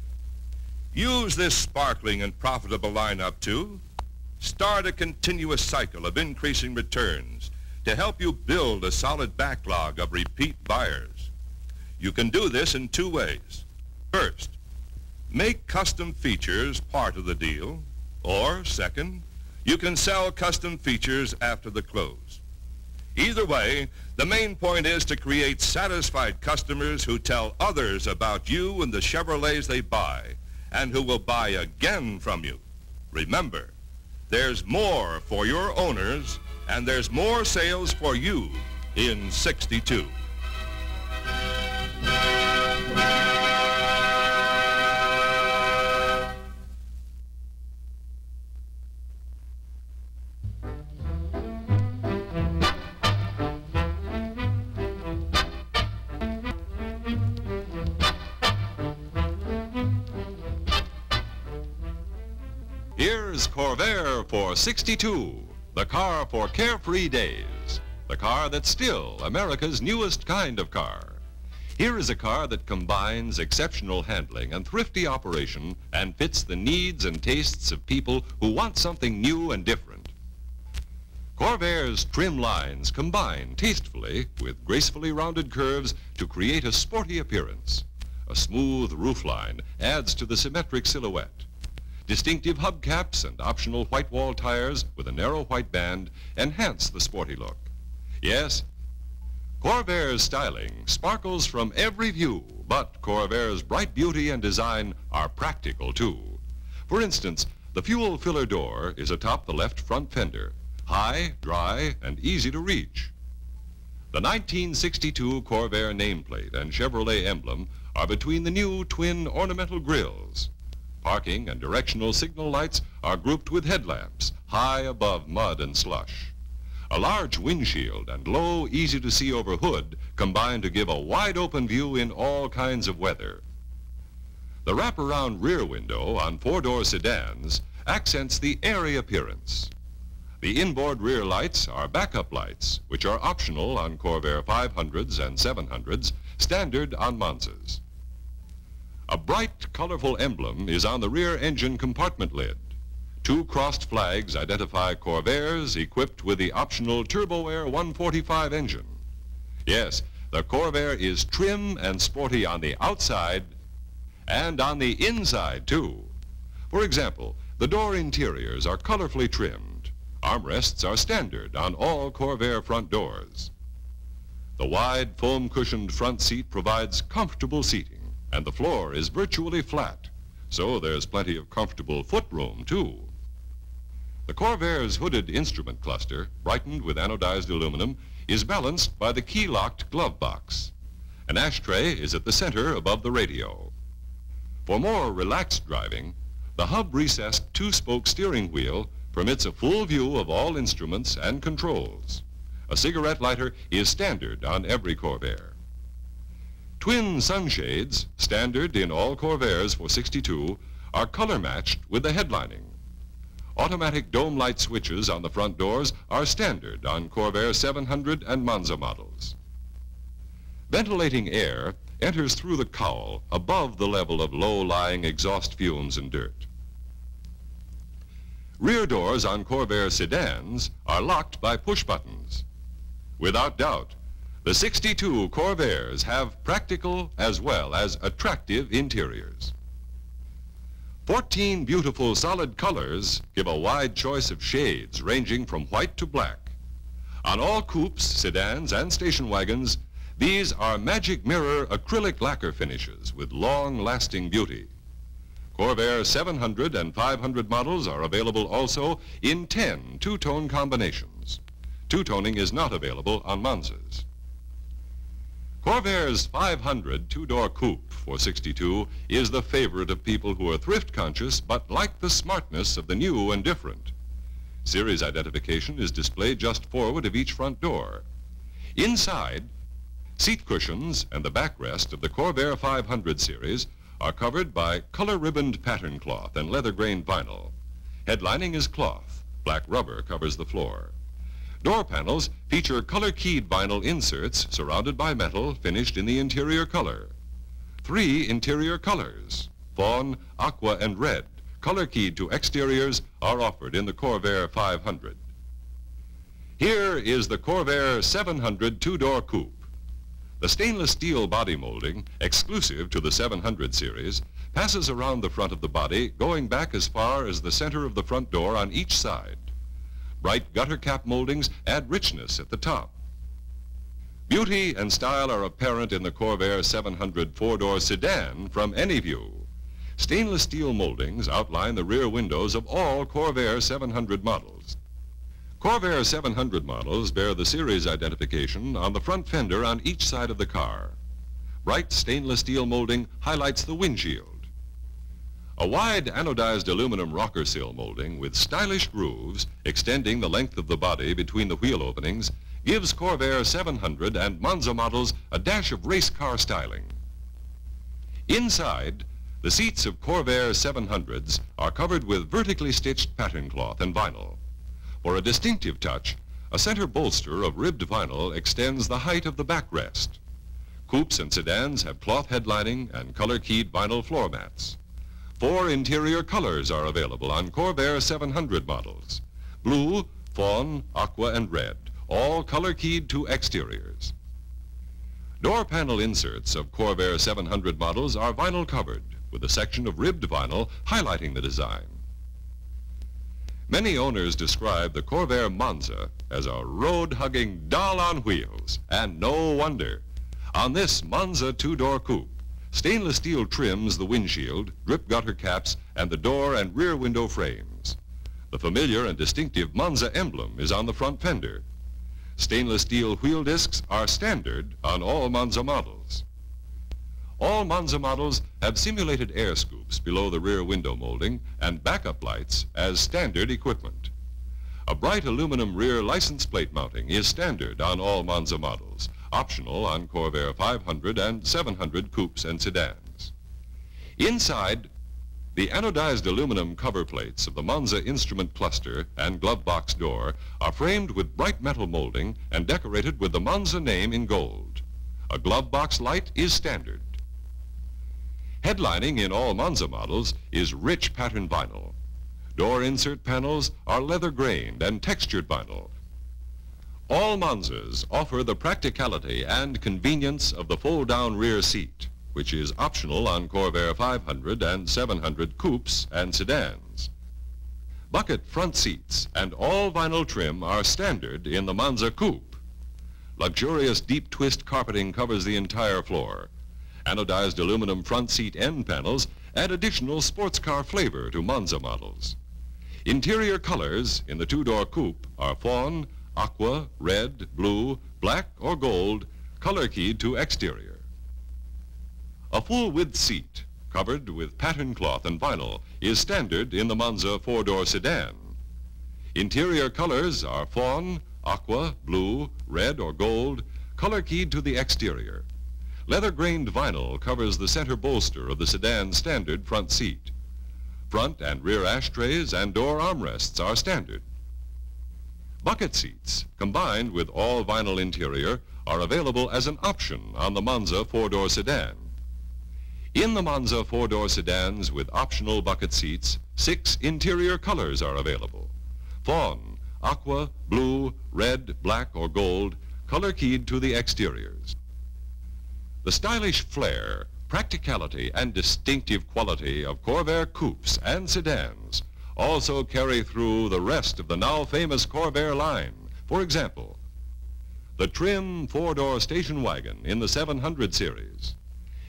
Use this sparkling and profitable lineup to start a continuous cycle of increasing returns to help you build a solid backlog of repeat buyers. You can do this in 2 ways. First, make custom features part of the deal, or second, you can sell custom features after the close. Either way, the main point is to create satisfied customers who tell others about you and the Chevrolets they buy, and who will buy again from you. Remember, there's more for your owners, and there's more sales for you in 62. Here's Corvair for 62, the car for carefree days, the car that's still America's newest kind of car. Here is a car that combines exceptional handling and thrifty operation and fits the needs and tastes of people who want something new and different. Corvair's trim lines combine tastefully with gracefully rounded curves to create a sporty appearance. A smooth roofline adds to the symmetric silhouette. Distinctive hubcaps and optional white wall tires with a narrow white band enhance the sporty look. Yes, Corvair's styling sparkles from every view, but Corvair's bright beauty and design are practical too. For instance, the fuel filler door is atop the left front fender, high, dry, and easy to reach. The 1962 Corvair nameplate and Chevrolet emblem are between the new twin ornamental grills. Parking and directional signal lights are grouped with headlamps high above mud and slush. A large windshield and low, easy-to-see-over hood combine to give a wide-open view in all kinds of weather. The wraparound rear window on four-door sedans accents the airy appearance. The inboard rear lights are backup lights, which are optional on Corvair 500s and 700s, standard on Monzas. A bright, colorful emblem is on the rear engine compartment lid. Two crossed flags identify Corvairs equipped with the optional Turbo Air 145 engine. Yes, the Corvair is trim and sporty on the outside and on the inside, too. For example, the door interiors are colorfully trimmed. Armrests are standard on all Corvair front doors. The wide, foam-cushioned front seat provides comfortable seating, and the floor is virtually flat, so there's plenty of comfortable footroom, too. The Corvair's hooded instrument cluster, brightened with anodized aluminum, is balanced by the key-locked glove box. An ashtray is at the center above the radio. For more relaxed driving, the hub-recessed two-spoke steering wheel permits a full view of all instruments and controls. A cigarette lighter is standard on every Corvair. Twin sunshades, standard in all Corvairs for 62, are color-matched with the headlining. Automatic dome light switches on the front doors are standard on Corvair 700 and Monza models. Ventilating air enters through the cowl above the level of low-lying exhaust fumes and dirt. Rear doors on Corvair sedans are locked by push buttons. Without doubt, the 62 Corvairs have practical as well as attractive interiors. 14 beautiful solid colors give a wide choice of shades ranging from white to black. On all coupes, sedans, and station wagons, these are Magic Mirror acrylic lacquer finishes with long-lasting beauty. Corvair 700 and 500 models are available also in 10 two-tone combinations. Two-toning is not available on Monzas. Corvair's 500 two-door coupe for 62 is the favorite of people who are thrift conscious but like the smartness of the new and different. Series identification is displayed just forward of each front door. Inside, seat cushions and the backrest of the Corvair 500 series are covered by color-ribboned pattern cloth and leather-grained vinyl. Headlining is cloth. Black rubber covers the floor. Door panels feature color-keyed vinyl inserts surrounded by metal finished in the interior color. 3 interior colors, fawn, aqua, and red, color-keyed to exteriors, are offered in the Corvair 500. Here is the Corvair 700 two-door coupe. The stainless steel body molding, exclusive to the 700 series, passes around the front of the body, going back as far as the center of the front door on each side. Bright gutter cap moldings add richness at the top. Beauty and style are apparent in the Corvair 700 four-door sedan from any view. Stainless steel moldings outline the rear windows of all Corvair 700 models. Corvair 700 models bear the series identification on the front fender on each side of the car. Bright stainless steel molding highlights the windshield. A wide anodized aluminum rocker sill molding with stylish grooves extending the length of the body between the wheel openings gives Corvair 700 and Monza models a dash of race car styling. Inside, the seats of Corvair 700s are covered with vertically stitched pattern cloth and vinyl. For a distinctive touch, a center bolster of ribbed vinyl extends the height of the backrest. Coupes and sedans have cloth headlining and color-keyed vinyl floor mats. 4 interior colors are available on Corvair 700 models: blue, fawn, aqua, and red, all color-keyed to exteriors. Door panel inserts of Corvair 700 models are vinyl covered, with a section of ribbed vinyl highlighting the design. Many owners describe the Corvair Monza as a road-hugging doll on wheels, and no wonder. On this Monza two-door coupe, stainless steel trims the windshield, drip gutter caps, and the door and rear window frames. The familiar and distinctive Monza emblem is on the front fender. Stainless steel wheel discs are standard on all Monza models. All Monza models have simulated air scoops below the rear window molding and backup lights as standard equipment. A bright aluminum rear license plate mounting is standard on all Monza models, optional on Corvair 500 and 700 coupes and sedans. Inside, the anodized aluminum cover plates of the Monza instrument cluster and glove box door are framed with bright metal molding and decorated with the Monza name in gold. A glove box light is standard. Headlining in all Monza models is rich pattern vinyl. Door insert panels are leather grained and textured vinyl. All Monzas offer the practicality and convenience of the fold-down rear seat, which is optional on Corvair 500 and 700 coupes and sedans. Bucket front seats and all vinyl trim are standard in the Monza coupe. Luxurious deep twist carpeting covers the entire floor. Anodized aluminum front seat end panels add additional sports car flavor to Monza models. Interior colors in the two-door coupe are fawn, aqua, red, blue, black, or gold, color keyed to exterior. A full-width seat, covered with pattern cloth and vinyl, is standard in the Monza four-door sedan. Interior colors are fawn, aqua, blue, red, or gold, color keyed to the exterior. Leather-grained vinyl covers the center bolster of the sedan standard front seat. Front and rear ashtrays and door armrests are standard. Bucket seats, combined with all vinyl interior, are available as an option on the Monza four-door sedan. In the Monza four-door sedans with optional bucket seats, 6 interior colors are available. Fawn, aqua, blue, red, black, or gold, color keyed to the exteriors. The stylish flair, practicality, and distinctive quality of Corvair coupes and sedans also carry through the rest of the now famous Corvair line. For example, the trim four-door station wagon in the 700 series.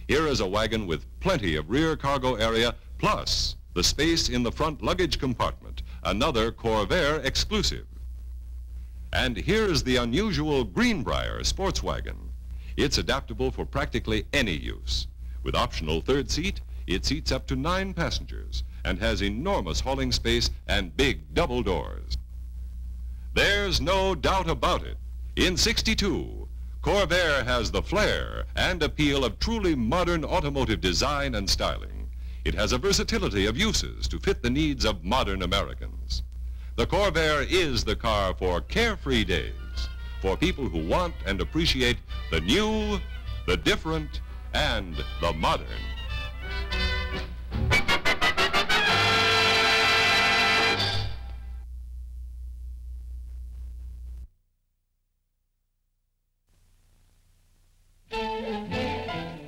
Here is a wagon with plenty of rear cargo area, plus the space in the front luggage compartment, another Corvair exclusive. And here's the unusual Greenbrier sports wagon. It's adaptable for practically any use. With optional third seat, it seats up to 9 passengers and has enormous hauling space and big double doors. There's no doubt about it. In '62, Corvair has the flair and appeal of truly modern automotive design and styling. It has a versatility of uses to fit the needs of modern Americans. The Corvair is the car for carefree days, for people who want and appreciate the new, the different, and the modern.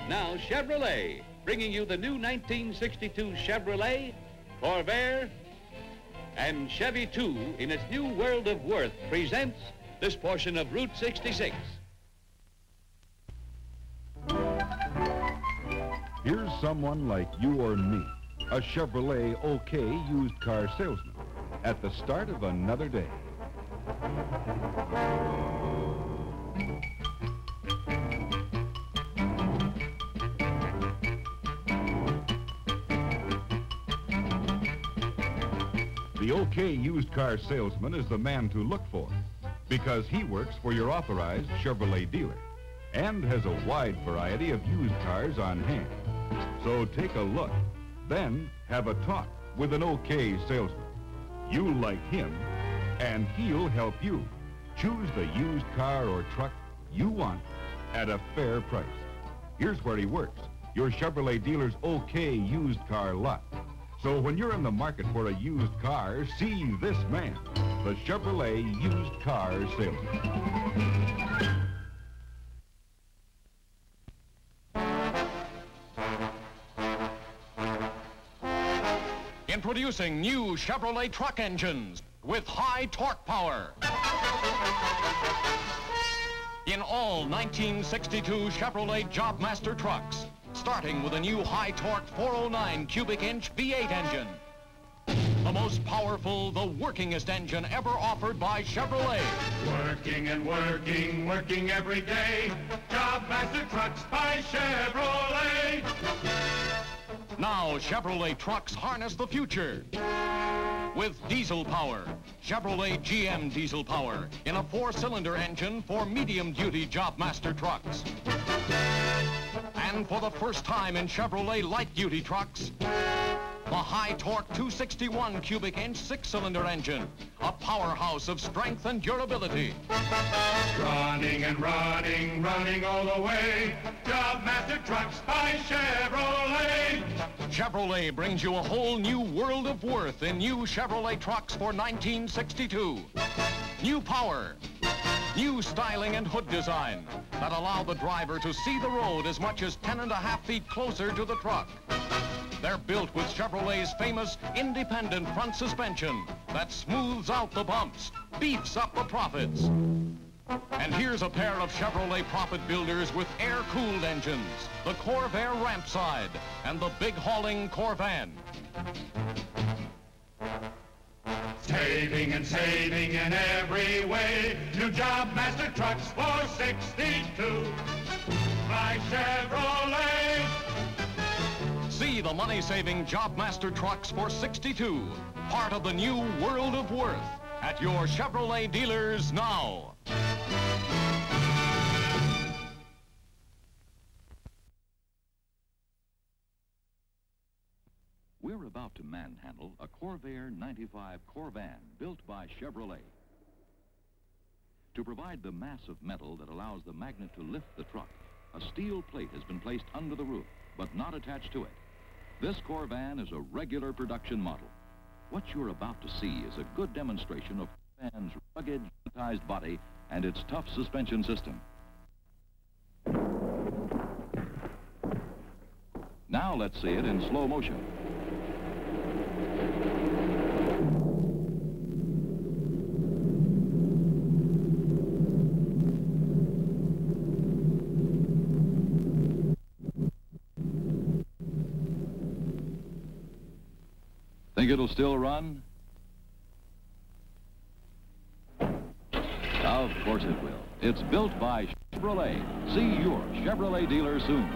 Now Chevrolet, bringing you the new 1962 Chevrolet, Corvair, and Chevy 2 in its new world of worth presents this portion of Route 66. Here's someone like you or me, a Chevrolet OK used car salesman, at the start of another day. The OK used car salesman is the man to look for, because he works for your authorized Chevrolet dealer and has a wide variety of used cars on hand. So take a look, then have a talk with an OK salesman. You'll like him, and he'll help you choose the used car or truck you want at a fair price. Here's where he works, your Chevrolet dealer's OK used car lot. So when you're in the market for a used car, see this man, the Chevrolet used car salesman. Introducing new Chevrolet truck engines with high torque power. In all 1962 Chevrolet Jobmaster trucks, starting with a new high-torque 409 cubic inch V8 engine. A the most powerful, the workingest engine ever offered by Chevrolet. Working and working, working every day. Jobmaster Trucks by Chevrolet. Now Chevrolet trucks harness the future with diesel power. Chevrolet GM diesel power in a 4-cylinder engine for medium-duty Jobmaster trucks. And for the first time in Chevrolet light-duty trucks, the high-torque 261 cubic inch 6-cylinder engine, a powerhouse of strength and durability. Running and running, running all the way. Jobmaster Trucks by Chevrolet. Chevrolet brings you a whole new world of worth in new Chevrolet trucks for 1962. New power, new styling and hood design that allow the driver to see the road as much as 10.5 feet closer to the truck. They're built with Chevrolet's famous independent front suspension that smooths out the bumps, beefs up the profits. And here's a pair of Chevrolet profit builders with air-cooled engines, the Corvair Rampside and the big hauling Corvan. Saving and saving in every way. New Jobmaster Trucks for 62 by Chevrolet. See the money-saving Jobmaster trucks for 62, part of the new world of worth at your Chevrolet dealers now. We're about to manhandle a Corvair 95 Corvan built by Chevrolet. To provide the mass of metal that allows the magnet to lift the truck, a steel plate has been placed under the roof, but not attached to it. This Corvan is a regular production model. What you're about to see is a good demonstration of Corvan's rugged, unitized body and its tough suspension system. Now let's see it in slow motion. Think it'll still run? Of course it will. It's built by Chevrolet. See your Chevrolet dealer soon.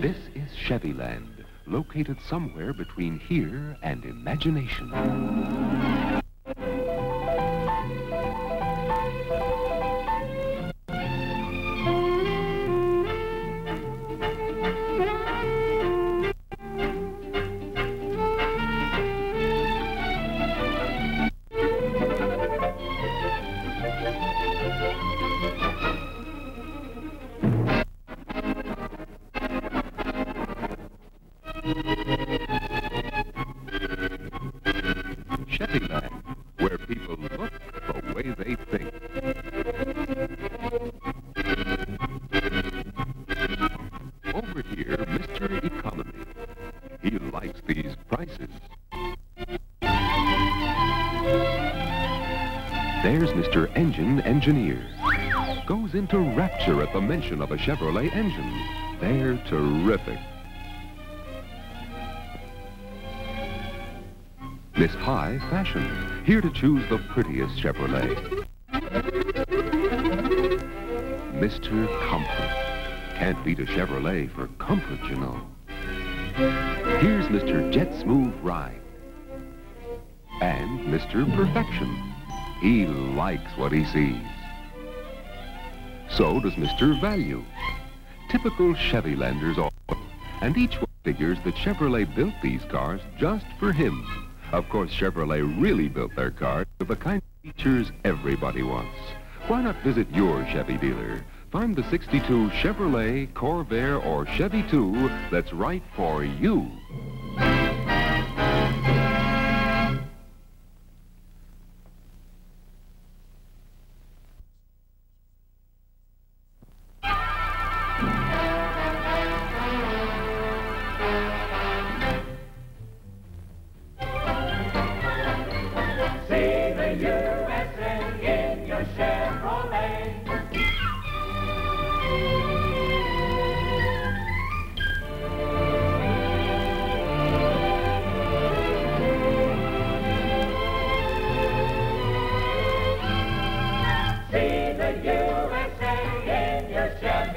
This is Chevyland, located somewhere between here and imagination. Chevyland, where people look the way they think. Over here, Mr. Economy. He likes these prices. There's Mr. Engine Engineer. Goes into rapture at the mention of a Chevrolet engine. They're terrific. Miss High Fashion, here to choose the prettiest Chevrolet. Mr. Comfort. Can't beat a Chevrolet for comfort, you know. Here's Mr. Jet Smooth Ride. And Mr. Perfection. He likes what he sees. So does Mr. Value. Typical Chevylanders all. And each one figures that Chevrolet built these cars just for him. Of course, Chevrolet really built their cars with the kind of features everybody wants. Why not visit your Chevy dealer? Find the 62 Chevrolet, Corvair, or Chevy 2 that's right for you.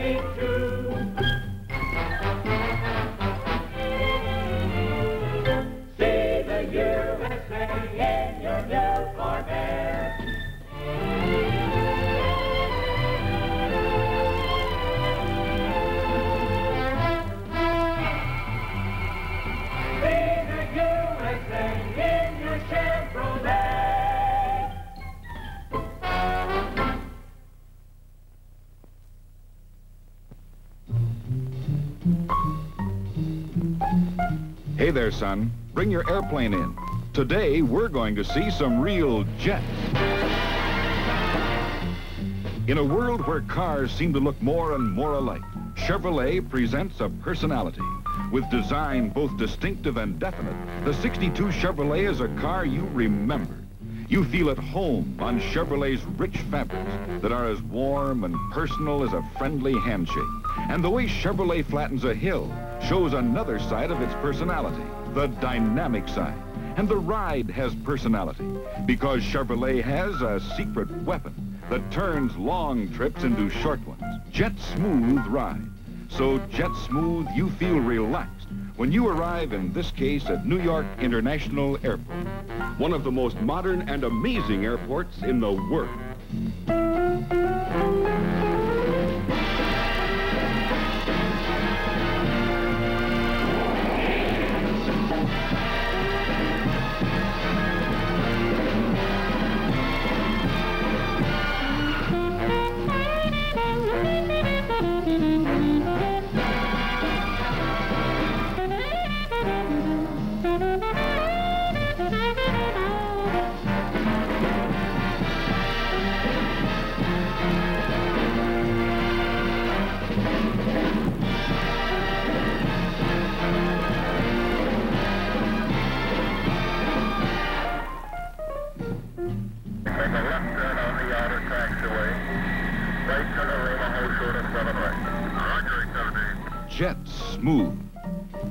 62. See the USA in your new Corvair. See the USA in your Chevrolet. Hey there, son. Bring your airplane in. Today, we're going to see some real jets. In a world where cars seem to look more and more alike, Chevrolet presents a personality. With design both distinctive and definite, the 62 Chevrolet is a car you remember. You feel at home on Chevrolet's rich fabrics that are as warm and personal as a friendly handshake. And the way Chevrolet flattens a hill shows another side of its personality, the dynamic side. And the ride has personality because Chevrolet has a secret weapon that turns long trips into short ones. Jet Smooth Ride. So Jet Smooth, you feel relaxed when you arrive, in this case, at New York International Airport, one of the most modern and amazing airports in the world. Jet Smooth.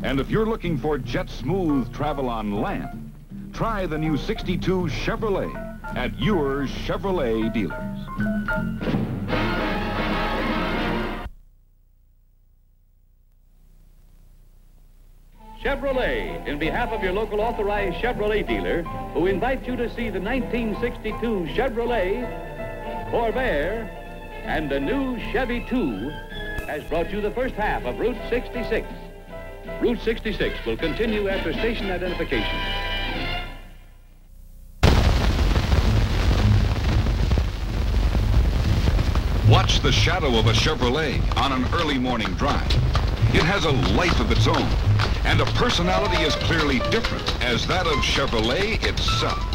And if you're looking for Jet Smooth travel on land, try the new 62 Chevrolet at your Chevrolet dealers. Chevrolet, in behalf of your local authorized Chevrolet dealer, who invites you to see the 1962 Chevrolet, Corvair, and the new Chevy 2, has brought you the first half of Route 66. Route 66 will continue after station identification. Watch the shadow of a Chevrolet on an early morning drive. It has a life of its own, and a personality as clearly different as that of Chevrolet itself.